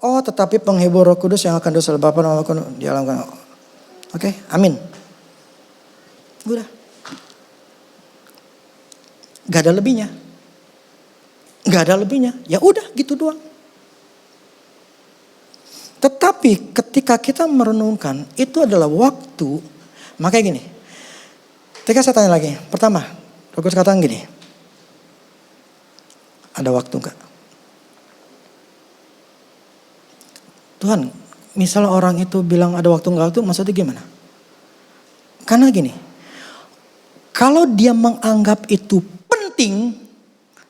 Oh, tetapi penghibur Roh Kudus yang akan dosa Bapa di alam. Oke, amin. Udah. Gak ada lebihnya. Gak ada lebihnya. Ya udah gitu doang. Tetapi ketika kita merenungkan, itu adalah waktu. Makanya gini. Ketika saya tanya lagi. Pertama, Roh Kudus katakan gini. Ada waktu enggak? Tuhan, misalnya orang itu bilang ada waktu enggak, itu maksudnya gimana? Karena gini. Kalau dia menganggap itu penting,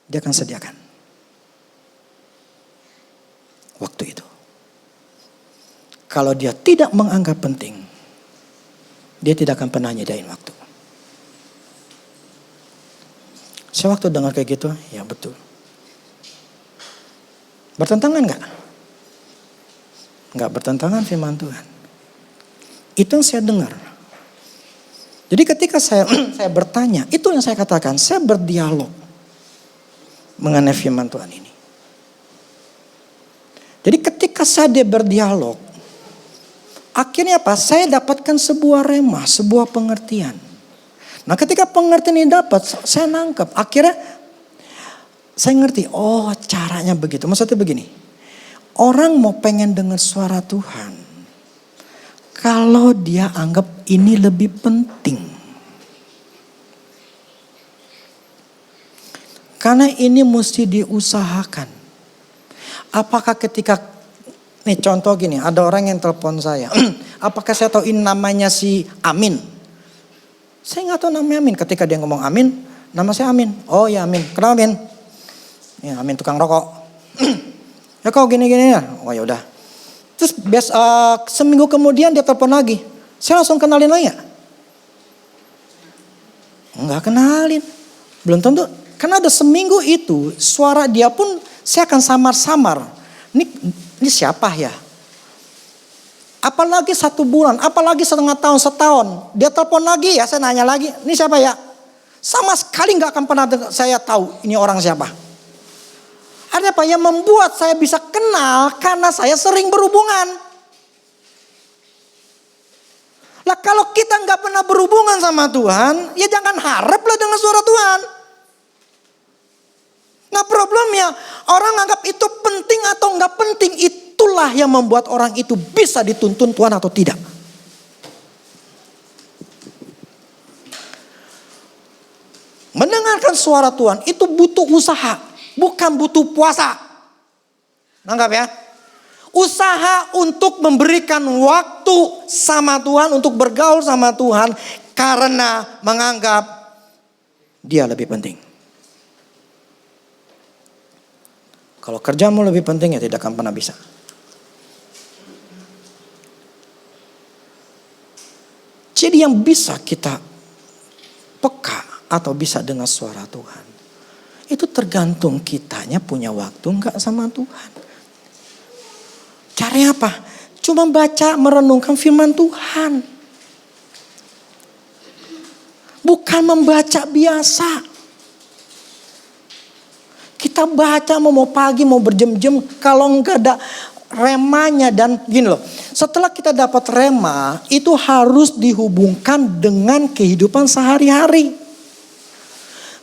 dia akan sediakan waktu itu. Kalau dia tidak menganggap penting, dia tidak akan pernah nyediain waktu. Saya waktu dengar kayak gitu, ya betul. Bertentangan enggak? Enggak bertentangan firman Tuhan. Itu yang saya dengar. Jadi ketika saya bertanya, itu yang saya katakan, saya berdialog mengenai firman Tuhan ini. Jadi ketika saya berdialog, akhirnya apa? Saya dapatkan sebuah rema, sebuah pengertian. Nah ketika pengertian ini dapat, saya nangkep. Akhirnya saya ngerti, oh caranya begitu. Maksudnya begini, orang mau pengen dengar suara Tuhan, kalau dia anggap ini lebih penting. Karena ini mesti diusahakan. Apakah ketika, nih contoh gini, ada orang yang telepon saya. Apakah saya tahu ini namanya si Amin? Saya nggak tahu namanya Amin. Ketika dia ngomong Amin, nama saya Amin. Oh ya Amin, kenapa Amin? Ya Amin tukang rokok. Ya kau gini-gini ya? Oh ya udah. Terus seminggu kemudian dia telepon lagi. Saya langsung kenalin lagi ya? Enggak kenalin. Belum tentu. Karena ada seminggu itu suara dia pun saya akan samar-samar. Ini siapa ya? Apalagi 1 bulan, apalagi setengah tahun, setahun. Dia telepon lagi ya, saya nanya lagi. Ini siapa ya? Sama sekali gak akan pernah saya tahu ini orang siapa. Ada apa yang membuat saya bisa kenal karena saya sering berhubungan. Lah kalau kita gak pernah berhubungan sama Tuhan, ya jangan haraplah dengan suara Tuhan. Nah problemnya orang anggap itu penting atau gak penting, itulah yang membuat orang itu bisa dituntun Tuhan atau tidak. Mendengarkan suara Tuhan itu butuh usaha, bukan butuh puasa. Nanggap ya? Usaha untuk memberikan waktu sama Tuhan, untuk bergaul sama Tuhan karena menganggap dia lebih penting. Kalau kerjamu lebih penting ya tidak akan pernah bisa. Jadi yang bisa kita peka atau bisa dengar suara Tuhan, itu tergantung kitanya punya waktu enggak sama Tuhan. Caranya apa? Cuma baca, merenungkan firman Tuhan. Bukan membaca biasa. Kita baca mau pagi, mau berjam-jam, kalau enggak ada remanya dan gini loh. Setelah kita dapat rema, itu harus dihubungkan dengan kehidupan sehari-hari.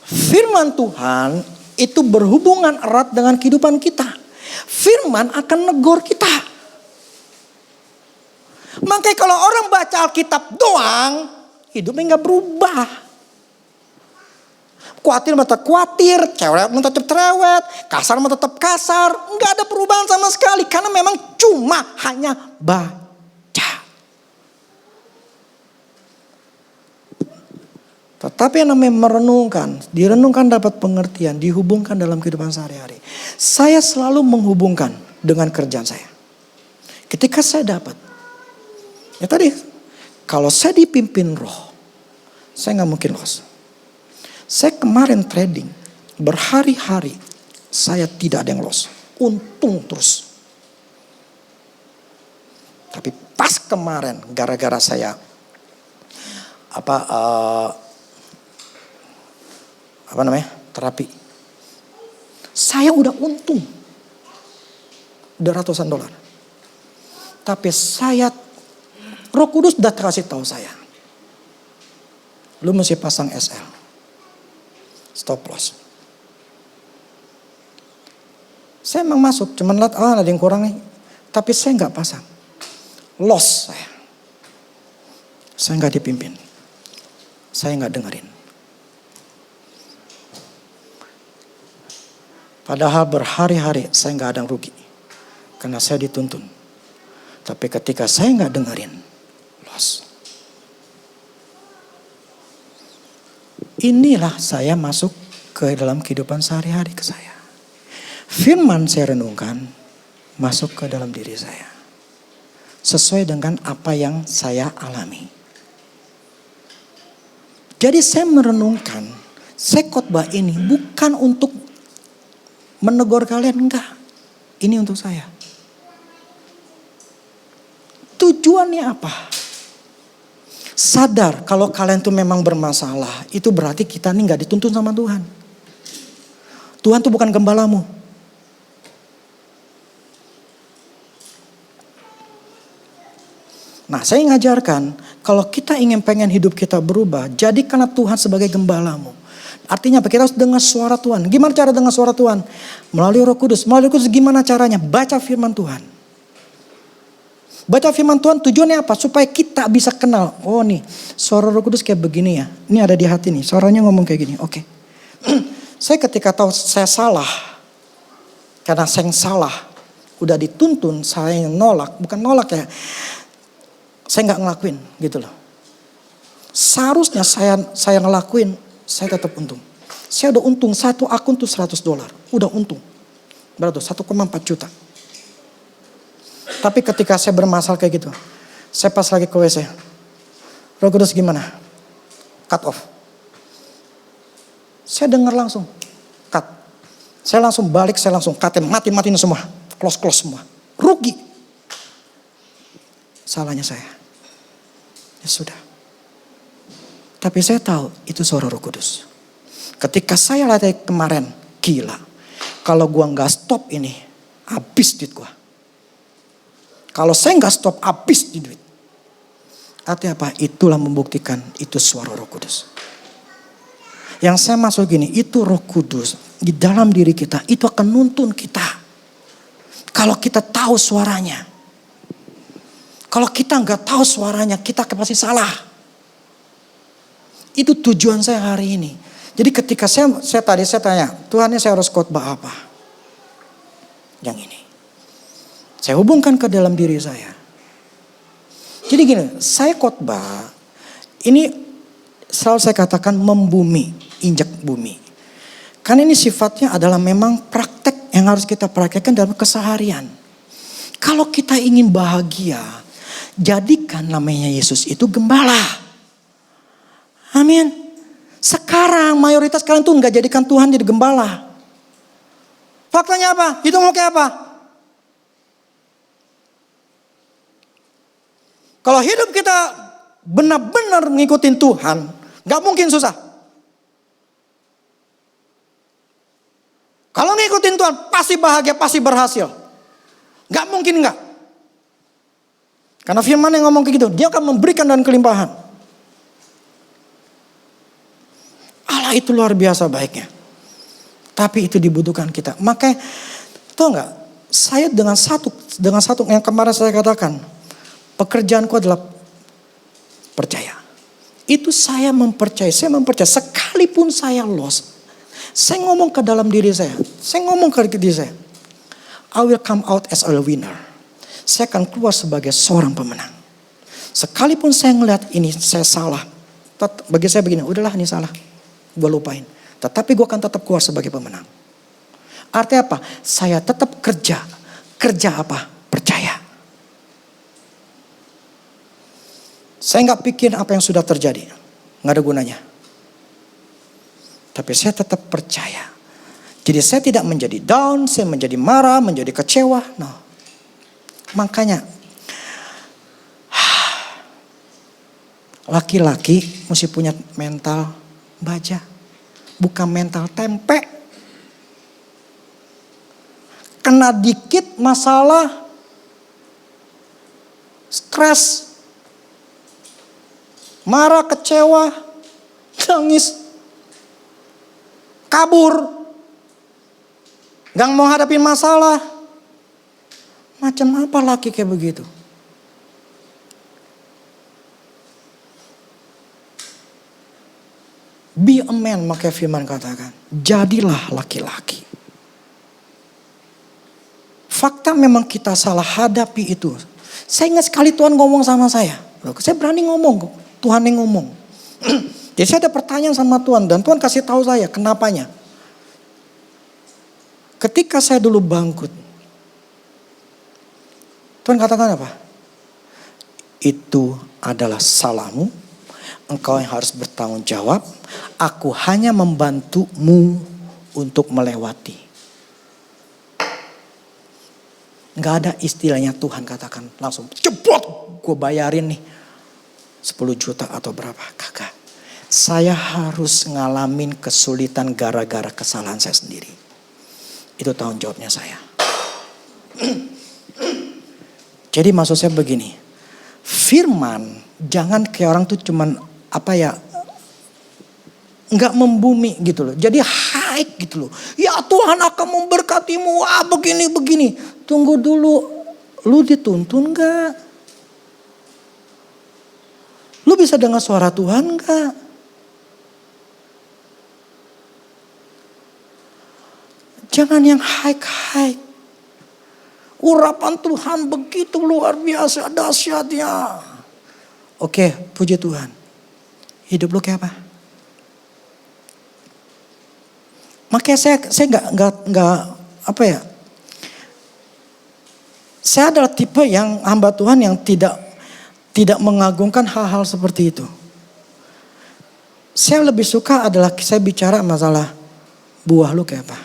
Firman Tuhan itu berhubungan erat dengan kehidupan kita. Firman akan negor kita. Makanya kalau orang baca Alkitab doang, hidupnya nggak berubah. Khawatir mau tetap khawatir, cerewet mau tetap cerewet, kasar mau tetap kasar. Nggak ada perubahan sama sekali karena memang cuma hanya baca. Tetapi yang namanya merenungkan, direnungkan dapat pengertian, dihubungkan dalam kehidupan sehari-hari. Saya selalu menghubungkan dengan kerjaan saya. Ketika saya dapat, ya tadi, kalau saya dipimpin roh, saya nggak mungkin loss. Saya kemarin trading, berhari-hari saya tidak ada yang loss. Untung terus. Tapi pas kemarin gara-gara saya terapi, saya udah untung. Udah ratusan dolar. Tapi Roh Kudus udah kasih tahu saya, lu mesti pasang SL. Stop loss. Saya emang masuk, cuman lihat ada yang kurang nih. Tapi saya nggak pasang. Loss saya. Saya nggak dipimpin. Saya nggak dengerin. Padahal berhari-hari saya nggak ada yang rugi. Karena saya dituntun. Tapi ketika saya nggak dengerin, loss. Inilah saya masuk ke dalam kehidupan sehari-hari ke saya. Firman saya renungkan masuk ke dalam diri saya. Sesuai dengan apa yang saya alami. Jadi saya merenungkan, saya khotbah ini bukan untuk menegur kalian, enggak. Ini untuk saya. Tujuannya apa? Sadar kalau kalian tuh memang bermasalah, itu berarti kita nih gak dituntun sama Tuhan. Tuhan tuh bukan gembalamu. Nah, saya ngajarkan kalau kita pengen hidup kita berubah, jadikanlah Tuhan sebagai gembalamu. Artinya apa? Kita harus dengar suara Tuhan. Gimana cara dengar suara Tuhan? Melalui Roh Kudus. Melalui Roh Kudus gimana caranya? Baca firman Tuhan. Baca firman Tuhan tujuannya apa? Supaya kita bisa kenal. Oh nih, suara Roh Kudus kayak begini ya. Ini ada di hati nih. Suaranya ngomong kayak gini. Oke. Saya ketika tahu saya salah. Karena saya yang salah. Udah dituntun, saya yang nolak. Bukan nolak ya. Saya nggak ngelakuin gitu loh. Seharusnya saya ngelakuin, saya tetap untung. Saya udah untung, satu akun tuh $100. Udah untung. Berapa tuh? 1,4 juta. Tapi ketika saya bermasalah kayak gitu, saya pas lagi ke WC. Roh Kudus gimana? Cut off. Saya dengar langsung. Cut. Saya langsung balik, saya langsung cut. Matiin semua. Close semua. Rugi. Salahnya saya. Ya sudah. Tapi saya tahu itu suara Roh Kudus. Ketika saya lihat kemarin, gila. Kalau gua nggak stop ini, habis duit gua. Kalau saya nggak stop, habis di duit. Artinya apa? Itulah membuktikan itu suara Roh Kudus. Yang saya masuk gini, itu Roh Kudus di dalam diri kita, itu akan nuntun kita. Kalau kita tahu suaranya. Kalau kita nggak tahu suaranya, kita pasti salah. Itu tujuan saya hari ini. Jadi ketika saya tanya, Tuhan ini saya harus khotbah apa? Yang ini. Saya hubungkan ke dalam diri saya. Jadi gini, saya khotbah, ini selalu saya katakan membumi, injak bumi. Karena ini sifatnya adalah memang praktek yang harus kita praktekkan dalam keseharian. Kalau kita ingin bahagia, jadikan namanya Yesus itu gembala. Amin. Sekarang mayoritas kalian tuh gak jadikan Tuhan jadi gembala. Faktanya apa? Itu mau kayak apa? Kalau hidup kita benar-benar ngikutin Tuhan, gak mungkin susah. Kalau ngikutin Tuhan pasti bahagia, pasti berhasil. Gak mungkin enggak. Karena firman yang ngomong kayak gitu, dia akan memberikan dan kelimpahan. Allah itu luar biasa baiknya. Tapi itu dibutuhkan kita. Makanya, tahu nggak? Saya dengan satu yang kemarin saya katakan, pekerjaanku adalah percaya. Itu saya mempercayai. Sekalipun saya lost, saya ngomong ke dalam diri saya. Saya ngomong ke diri saya, I will come out as a winner. Saya akan keluar sebagai seorang pemenang. Sekalipun saya ngelihat ini saya salah. Bagi saya begini, udahlah ini salah. Gue lupain. Tetapi gue akan tetap keluar sebagai pemenang. Artinya apa? Saya tetap kerja. Kerja apa? Percaya. Saya gak pikir apa yang sudah terjadi. Gak ada gunanya. Tapi saya tetap percaya. Jadi saya tidak menjadi down, saya menjadi marah, menjadi kecewa. No. Makanya laki-laki mesti punya mental baja, bukan mental tempe. Kena dikit masalah, stres, marah, kecewa, nangis. kabur, gak mau hadapin masalah. Macam apa laki kayak begitu? Be a man, maka firman katakan. Jadilah laki-laki. Fakta memang kita salah hadapi itu. Saya ingat sekali Tuhan ngomong sama saya. Saya berani ngomong, Tuhan yang ngomong. Jadi saya ada pertanyaan sama Tuhan dan Tuhan kasih tahu saya kenapanya. Ketika saya dulu bangkrut, Tuhan katakan apa? Itu adalah salahmu. Engkau yang harus bertanggung jawab. Aku hanya membantumu untuk melewati. Gak ada istilahnya Tuhan katakan langsung cepet gue bayarin nih 10 juta atau berapa. Kagak. Saya harus ngalamin kesulitan gara-gara kesalahan saya sendiri. Itu tanggung jawabnya saya. Jadi maksud saya begini. Firman jangan kayak orang tuh cuman nggak membumi gitu loh. Jadi high gitu loh. Ya Tuhan akan memberkatimu. Begini. Tunggu dulu. Lu dituntun gak? Lu bisa dengar suara Tuhan gak? Jangan yang high. Urapan Tuhan begitu luar biasa dahsyatnya. Oke, puji Tuhan. Hidup lu kayak apa? Makanya saya nggak saya adalah tipe yang hamba Tuhan yang tidak mengagungkan hal-hal seperti itu. Saya lebih suka adalah saya bicara masalah buah lu kayak apa,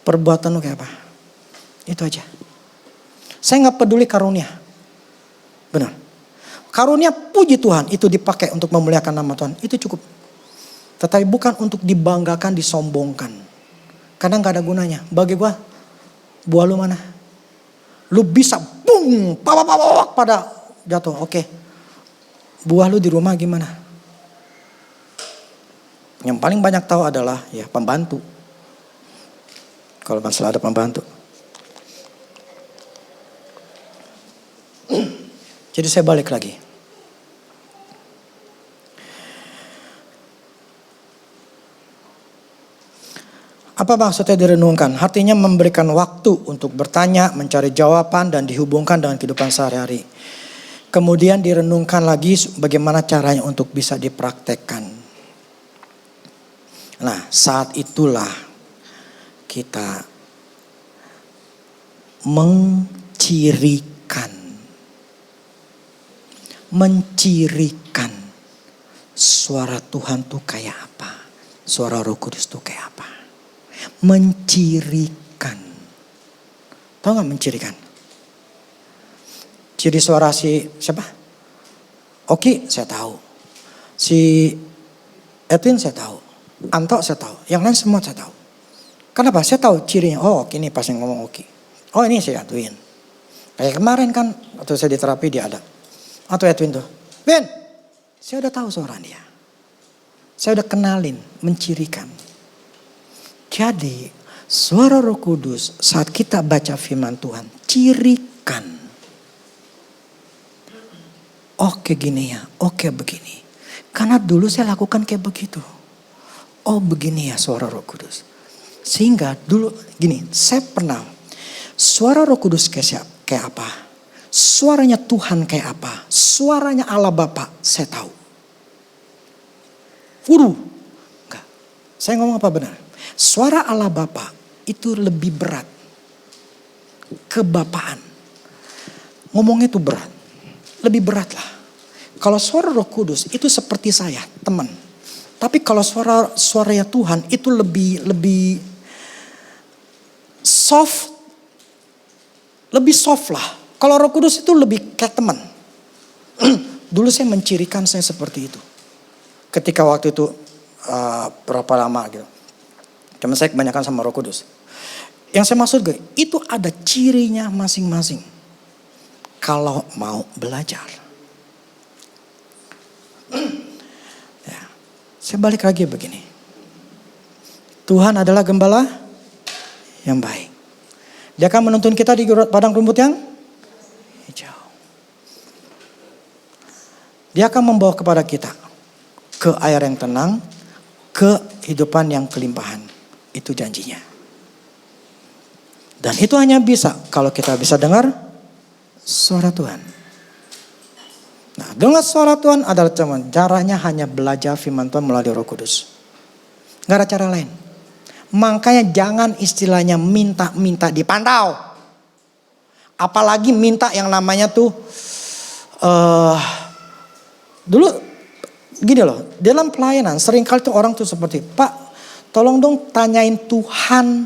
perbuatan lu kayak apa. Itu aja. Saya nggak peduli karunia, benar. Karunia puji Tuhan itu dipakai untuk memuliakan nama Tuhan, itu cukup. Tetapi bukan untuk dibanggakan, disombongkan. Karena gak ada gunanya. Bagi gua, buah lu mana? Lu bisa bung, pada jatuh. Oke. Buah lu di rumah gimana? Yang paling banyak tahu adalah ya pembantu. Kalau masalah ada pembantu. Jadi saya balik lagi. Apa maksudnya direnungkan? Artinya memberikan waktu untuk bertanya, mencari jawaban dan dihubungkan dengan kehidupan sehari-hari. Kemudian direnungkan lagi bagaimana caranya untuk bisa dipraktekkan. Nah, saat itulah kita mencirikan suara Tuhan tuh kayak apa, suara Roh Kudus tuh kayak apa. Mencirikan, tahu nggak mencirikan? Ciri suara si siapa? Oki saya tahu, si Edwin saya tahu, Anto saya tahu, yang lain semua saya tahu. Kenapa? Saya tahu cirinya. Oh Oki ini pas yang ngomong Oki. Oh ini si Edwin. Kayak kemarin kan waktu saya di terapi dia ada. Atau Edwin tuh, Ben, saya udah tahu suara dia. Saya udah kenalin, mencirikan. Jadi suara Roh Kudus saat kita baca firman Tuhan, cirikan. Oke gini ya, oke begini. Karena dulu saya lakukan kayak begitu. Oh begini ya suara Roh Kudus. Sehingga dulu gini, saya pernah suara Roh Kudus kayak apa? Suaranya Tuhan kayak apa? Suaranya Allah Bapa saya tahu. Enggak. Saya ngomong apa benar? Suara Allah Bapa itu lebih berat. Kebapaan. Ngomongnya itu berat. Lebih berat lah. Kalau suara Roh Kudus itu seperti saya, teman. Tapi kalau suaranya Tuhan itu lebih soft. Lebih soft lah. Kalau Roh Kudus itu lebih kayak teman. Dulu saya mencirikan saya seperti itu. Ketika waktu itu berapa lama gitu. Cuma saya kebanyakan sama Roh Kudus. Yang saya maksud itu ada cirinya masing-masing. Kalau mau belajar. Ya, saya balik lagi begini. Tuhan adalah gembala yang baik. Dia akan menuntun kita di padang rumput yang hijau. Dia akan membawa kepada kita ke air yang tenang, ke kehidupan yang kelimpahan. Itu janjinya. Dan itu hanya bisa kalau kita bisa dengar suara Tuhan. Nah, dengar suara Tuhan adalah caranya hanya belajar firman Tuhan melalui Roh Kudus. Gak ada cara lain. Makanya jangan istilahnya minta-minta dipantau. Apalagi minta yang namanya tuh dulu gini loh, dalam pelayanan seringkali tuh orang tuh seperti, Pak, tolong dong tanyain Tuhan,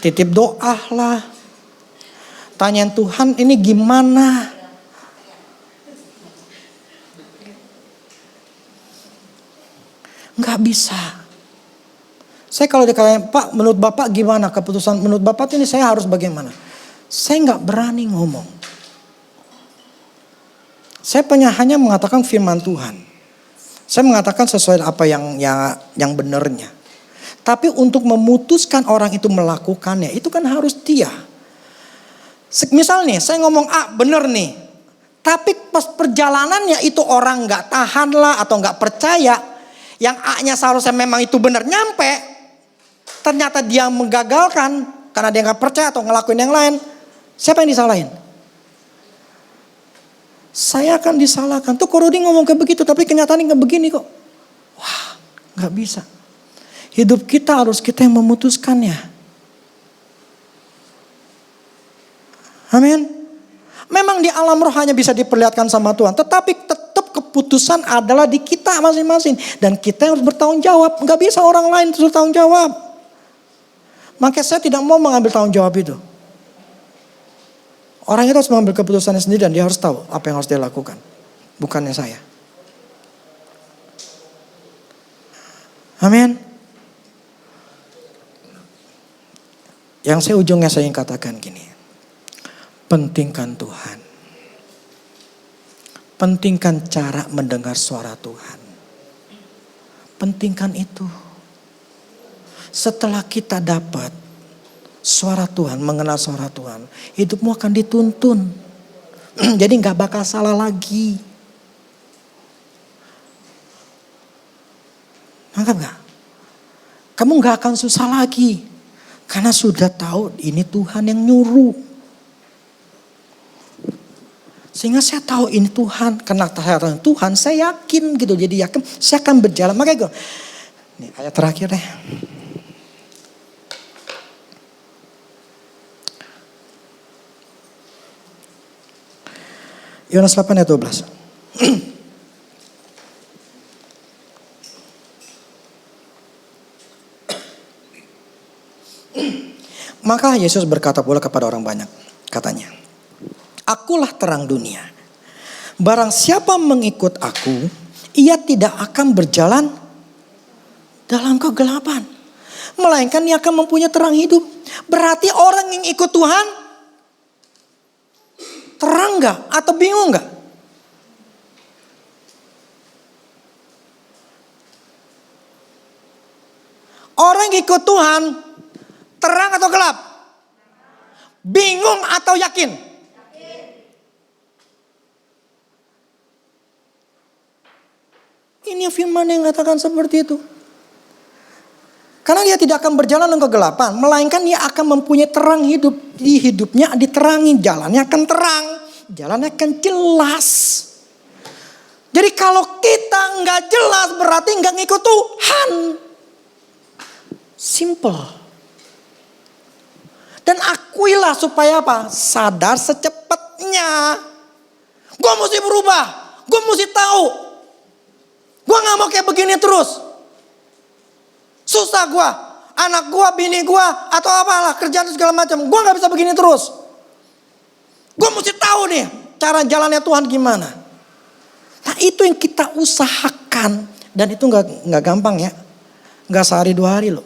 titip doa lah, tanyain Tuhan ini gimana. Nggak bisa. Saya kalau dikatakan, Pak, menurut Bapak gimana keputusan, menurut Bapak ini saya harus bagaimana? Saya nggak berani ngomong. Saya hanya mengatakan firman Tuhan. Saya mengatakan sesuai apa yang benarnya. Tapi untuk memutuskan orang itu melakukannya, itu kan harus dia. Misal nih, saya ngomong A bener nih. Tapi pas perjalanannya itu orang nggak tahan lah atau nggak percaya. Yang A-nya seharusnya memang itu benar nyampe. Ternyata dia menggagalkan karena dia nggak percaya atau ngelakuin yang lain. Siapa yang disalahin? Saya akan disalahkan. Tuh Korudi ngomong kayak begitu, tapi kenyataannya nggak begini kok. Wah, nggak bisa. Hidup kita harus kita yang memutuskannya. Amin. Memang di alam roh hanya bisa diperlihatkan sama Tuhan, tetapi tetap keputusan adalah di kita masing-masing. Dan kita harus bertanggung jawab. Nggak bisa orang lain terus bertanggung jawab. Makanya saya tidak mau mengambil tanggung jawab itu. Orang itu harus mengambil keputusannya sendiri dan dia harus tahu apa yang harus dia lakukan. Bukannya saya. Amin. Yang saya ujungnya saya ingin katakan gini. Pentingkan Tuhan. Pentingkan cara mendengar suara Tuhan. Pentingkan itu. Setelah kita dapat suara Tuhan, mengenal suara Tuhan, hidupmu akan dituntun. Jadi gak bakal salah lagi. Anggap gak? Kamu gak akan susah lagi. Karena sudah tahu ini Tuhan yang nyuruh. Sehingga saya tahu ini Tuhan. Karena Tuhan saya yakin gitu. Jadi yakin saya akan berjalan. Makanya gue, ini ayat terakhir deh. Yohanes 8 ayat 12. Maka Yesus berkata pula kepada orang banyak. Katanya, Akulah terang dunia. Barang siapa mengikut aku, ia tidak akan berjalan dalam kegelapan. Melainkan ia akan mempunyai terang hidup. Berarti orang yang ikut Tuhan terang gak? Atau bingung gak? Orang yang ikut Tuhan terang atau gelap? Bingung atau yakin? Ini firman yang katakan seperti itu. Karena dia tidak akan berjalan dalam kegelapan, melainkan dia akan mempunyai terang hidup. Di hidupnya diterangi, jalannya akan terang, jalannya akan jelas. Jadi kalau kita nggak jelas berarti nggak ngikut Tuhan. Simple. Dan akuilah supaya apa? Sadar secepatnya. Gue mesti berubah, gue mesti tahu. Gue nggak mau kayak begini terus. Susah gue, anak gue, bini gue, atau apalah kerjaan segala macam. Gue gak bisa begini terus. Gue mesti tahu nih cara jalannya Tuhan gimana. Nah itu yang kita usahakan. Dan itu gak gampang ya. Gak sehari 2 hari loh.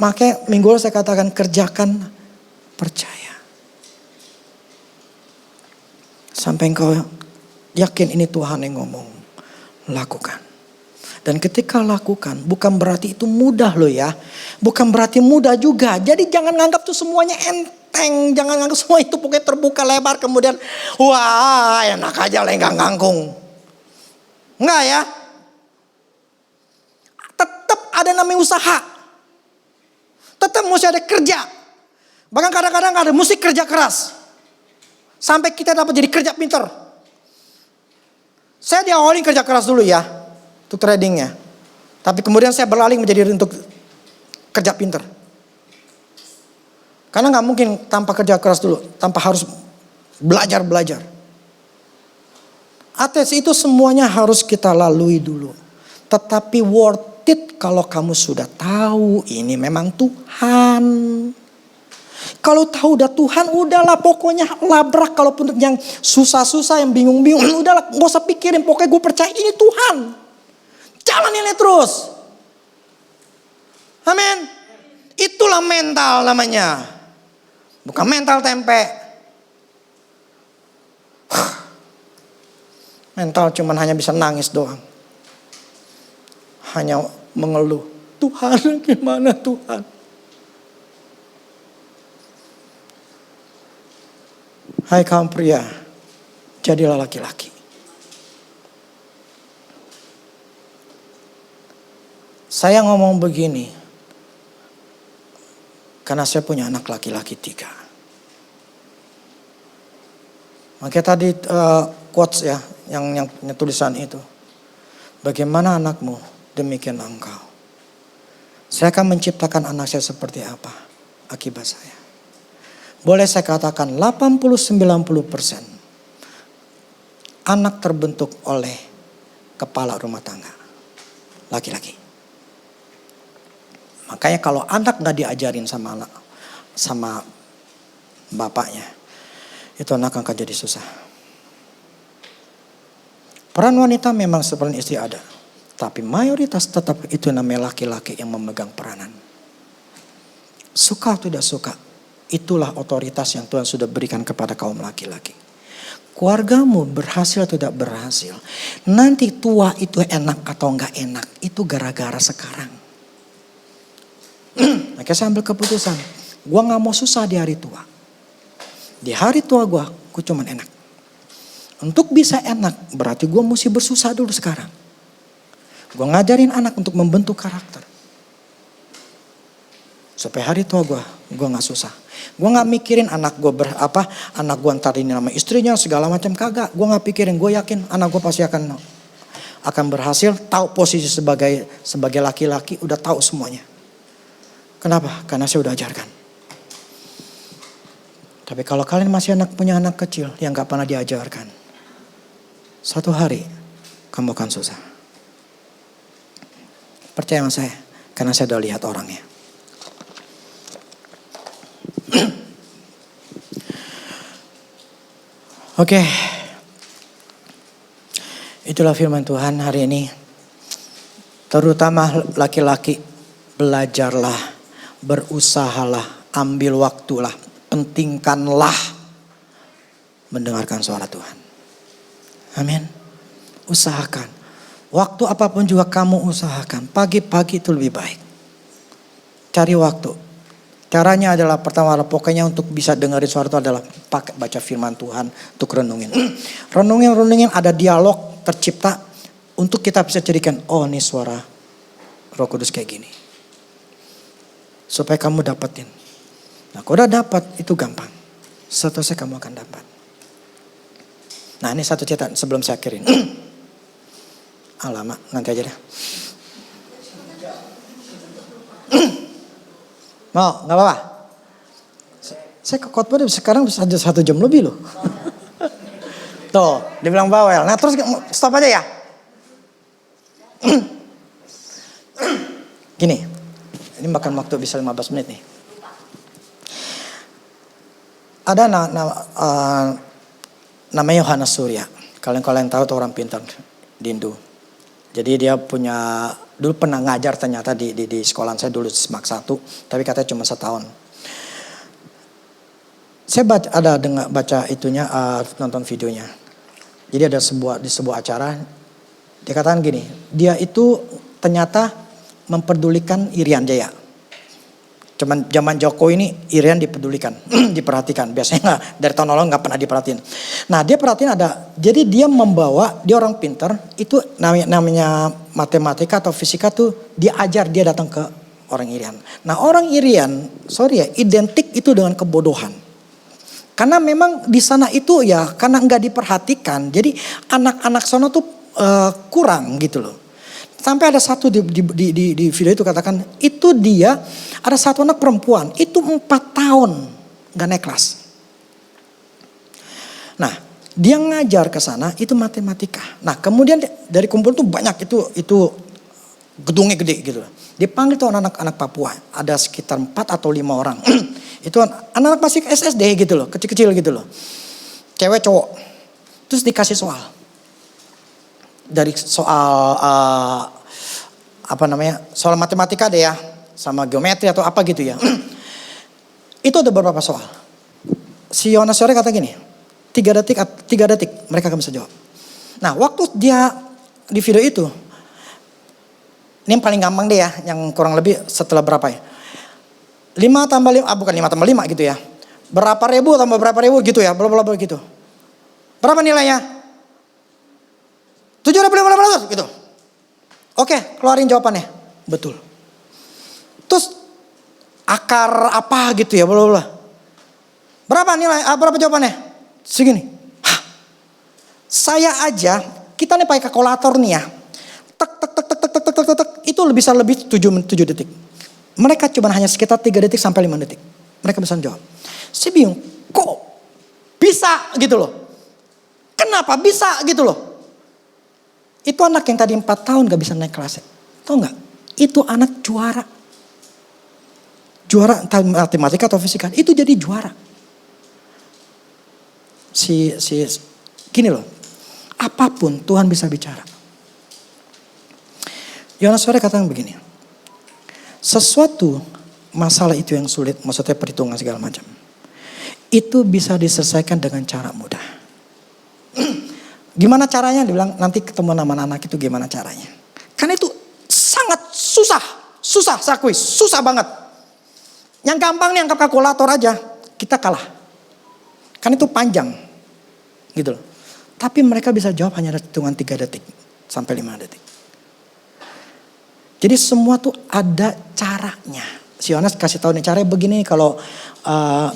Makanya minggu lalu saya katakan kerjakan, percaya. Sampai engkau yakin ini Tuhan yang ngomong. Lakukan. Dan ketika lakukan, bukan berarti itu mudah loh ya. Bukan berarti mudah juga. Jadi jangan nganggap tuh semuanya enteng. Jangan nganggap semua itu pokoknya terbuka lebar. Kemudian wah enak aja lenggang kangkung. Enggak ya. Tetap ada namanya usaha. Tetap mesti ada kerja. Bahkan kadang-kadang ada mesti kerja keras. Sampai kita dapat jadi kerja pintar. Saya diawali kerja keras dulu ya. Untuk tradingnya. Tapi kemudian saya beralih menjadi untuk kerja pintar. Karena gak mungkin tanpa kerja keras dulu. Tanpa harus belajar. ATS itu semuanya harus kita lalui dulu. Tetapi worth it kalau kamu sudah tahu ini memang Tuhan. Kalau tahu udah Tuhan, udahlah pokoknya labrak. Kalaupun yang susah-susah, yang bingung-bingung, udahlah gak usah pikirin. Pokoknya gue percaya ini Tuhan. Jalan ini terus. Amin. Itulah mental namanya. Bukan mental tempe. Mental cuman hanya bisa nangis doang. Hanya mengeluh. Tuhan gimana Tuhan? Hai kaum pria, jadilah laki-laki. Saya ngomong begini, karena saya punya anak laki-laki 3. Makanya tadi quotes ya, yang tulisan itu. Bagaimana anakmu, demikian engkau. Saya akan menciptakan anak saya seperti apa akibat saya. Boleh saya katakan 80-90% anak terbentuk oleh kepala rumah tangga. Laki-laki. Makanya kalau anak gak diajarin sama bapaknya. Itu anak akan jadi susah. Peran wanita memang seperti istri ada. Tapi mayoritas tetap itu namanya laki-laki yang memegang peranan. Suka atau tidak suka. Itulah otoritas yang Tuhan sudah berikan kepada kaum laki-laki. Keluargamu berhasil atau tidak berhasil. Nanti tua itu enak atau enggak enak. Itu gara-gara sekarang. Makanya saya ambil keputusan. Gue gak mau susah di hari tua. Di hari tua gue cuman enak. Untuk bisa enak berarti gue mesti bersusah dulu sekarang. Gue ngajarin anak untuk membentuk karakter. Supaya hari tua gue gak susah. Gue gak mikirin anak gue anak gue ntar ini nama istrinya segala macam, kagak. Gue gak pikirin, gue yakin anak gue pasti akan berhasil. Tahu posisi sebagai laki-laki, udah tahu semuanya. Kenapa? Karena saya udah ajarkan. Tapi kalau kalian masih punya anak kecil yang gak pernah diajarkan, satu hari kamu akan susah. Percaya sama saya, karena saya udah lihat orangnya. Oke. Itulah firman Tuhan hari ini. Terutama laki-laki, belajarlah, berusahalah, ambil waktulah, pentingkanlah mendengarkan suara Tuhan. Amin. Usahakan. Waktu apapun juga kamu usahakan. Pagi-pagi itu lebih baik. Cari waktu. Caranya adalah pertama pokoknya untuk bisa dengerin suara itu adalah pakai baca firman Tuhan untuk renungin. Renungin ada dialog tercipta untuk kita bisa jadikan oh ini suara Roh Kudus kayak gini. Supaya kamu dapetin. Nah kalau udah dapat itu gampang. Seterusnya kamu akan dapat. Nah ini satu cerita sebelum saya akhirin. Lama nanti aja deh. Mau, gak apa-apa. Saya ke khotbah sekarang saja 1 jam lebih loh. Tuh, dibilang bawel. Nah terus stop aja ya. Gini, ini makan waktu bisa 15 menit nih. Ada namanya Yohanes Surya. Kalian tahu tuh orang pintar di Indo. Jadi dia dulu pernah ngajar ternyata di sekolah saya dulu SMAK 1. Tapi katanya cuma setahun. Saya baca itunya, nonton videonya. Jadi ada di sebuah acara, Dia katakan gini, dia itu ternyata memperdulikan Irian Jaya. Cuman zaman Jokowi ini Irian dipedulikan, diperhatikan. Biasanya nggak, dari tahun lalu nggak pernah diperhatiin. Nah dia perhatiin ada, jadi dia membawa, dia orang pinter, itu namanya matematika atau fisika tuh dia ajar, dia datang ke orang Irian. Nah orang Irian, identik itu dengan kebodohan. Karena memang di sana itu ya karena nggak diperhatikan, jadi anak-anak sana tuh kurang gitu loh. Sampai ada satu di video itu katakan, itu dia ada satu anak perempuan itu 4 tahun gak naik kelas. Nah dia ngajar ke sana itu matematika. Nah kemudian dari kumpul tuh banyak itu gedungnya gede gitu. Dipanggil tuh anak-anak Papua, ada sekitar 4 atau 5 orang. Itu anak-anak masih SSD gitu loh, kecil-kecil gitu loh. Cewek cowok. Terus dikasih soal. Dari soal soal matematika deh ya, sama geometri atau apa gitu ya. Itu ada beberapa soal. Si Yohanes sore kata gini, 3 detik mereka akan bisa jawab. Nah waktu dia di video itu, ini yang paling gampang deh ya, yang kurang lebih setelah berapa ya, 5 tambah 5, bukan 5 tambah 5 gitu ya, berapa ribu tambah berapa ribu gitu ya, bla bla bla gitu. Berapa nilainya? 7.500 gitu. Oke, keluarin jawabannya. Betul. Terus akar apa gitu ya, bla bla. Berapa nilai? Berapa jawabannya? Segini. Hah. Saya aja, kita nih pakai kalkulator nih ya. Tek, itu bisa lebih 7 detik. Mereka cuma hanya sekitar 3 detik sampai 5 detik. Mereka bisa jawab. Saya bingung, kok bisa gitu loh. Kenapa bisa gitu loh. Itu anak yang tadi 4 tahun gak bisa naik kelas. Tahu gak? Itu anak juara. Juara entah matematika atau fisika. Itu jadi juara. Gini loh. Apapun Tuhan bisa bicara. Yohanes sore katakan begini. Sesuatu masalah itu yang sulit. Maksudnya perhitungan segala macam. Itu bisa diselesaikan dengan cara mudah. Gimana caranya? Dibilang nanti ketemu sama anak itu gimana caranya. Karena itu sangat susah. Susah, saya akui. Susah banget. Yang gampang nih angkat kalkulator aja. Kita kalah. Karena itu panjang. Gitu loh. Tapi mereka bisa jawab hanya hitungan 3 detik. Sampai 5 detik. Jadi semua tuh ada caranya. Si Yohanes kasih tahu nih caranya begini. Kalau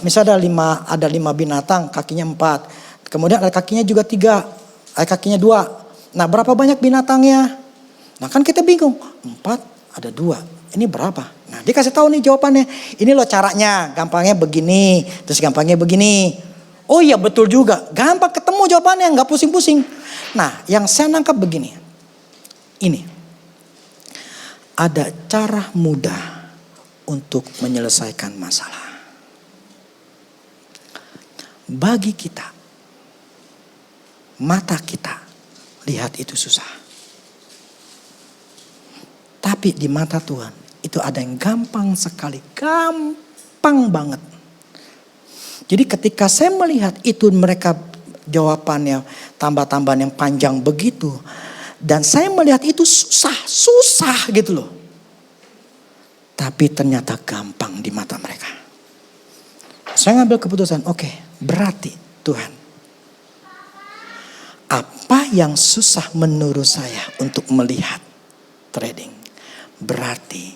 misalnya ada 5 binatang, kakinya 4. Kemudian ada kakinya juga 3. Kakinya 2. Nah berapa banyak binatangnya? Nah kan kita bingung. 4 ada 2. Ini berapa? Nah dia kasih tahu nih jawabannya. Ini loh caranya. Gampangnya begini. Terus gampangnya begini. Oh iya betul juga. Gampang ketemu jawabannya. Gak pusing-pusing. Nah yang saya nangkap begini. Ini. Ada cara mudah untuk menyelesaikan masalah. Bagi kita. Mata kita lihat itu susah. Tapi di mata Tuhan itu ada yang gampang sekali. Gampang banget. Jadi ketika saya melihat itu mereka jawabannya tambah-tambahan yang panjang begitu. Dan saya melihat itu susah gitu loh. Tapi ternyata gampang di mata mereka. Saya ngambil keputusan, oke, berarti Tuhan. Apa yang susah menurut saya untuk melihat trading. Berarti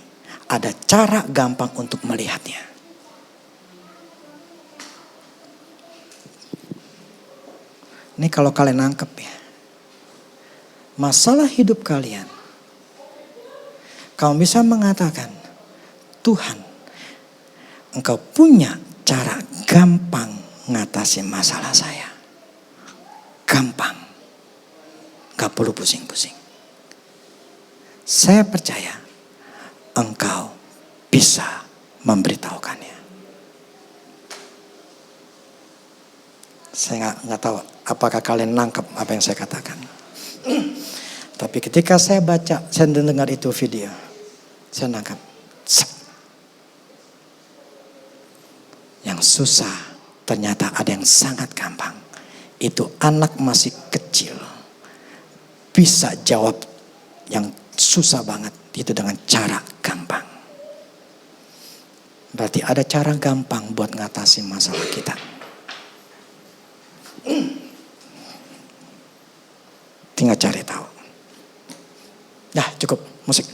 ada cara gampang untuk melihatnya. Ini kalau kalian nangkep ya. Masalah hidup kalian. Kamu bisa mengatakan, Tuhan, Engkau punya cara gampang ngatasi masalah saya. Gampang. Gak perlu pusing-pusing. Saya percaya Engkau bisa memberitahukannya. Saya nggak tahu apakah kalian nangkep apa yang saya katakan. Tapi ketika saya baca, saya dengar itu video, saya nangkap. Yang susah ternyata ada yang sangat gampang. Itu anak masih kecil. bisa jawab yang susah banget itu dengan cara gampang. Berarti ada cara gampang buat ngatasi masalah kita. Tinggal cari tahu. Dah cukup musik.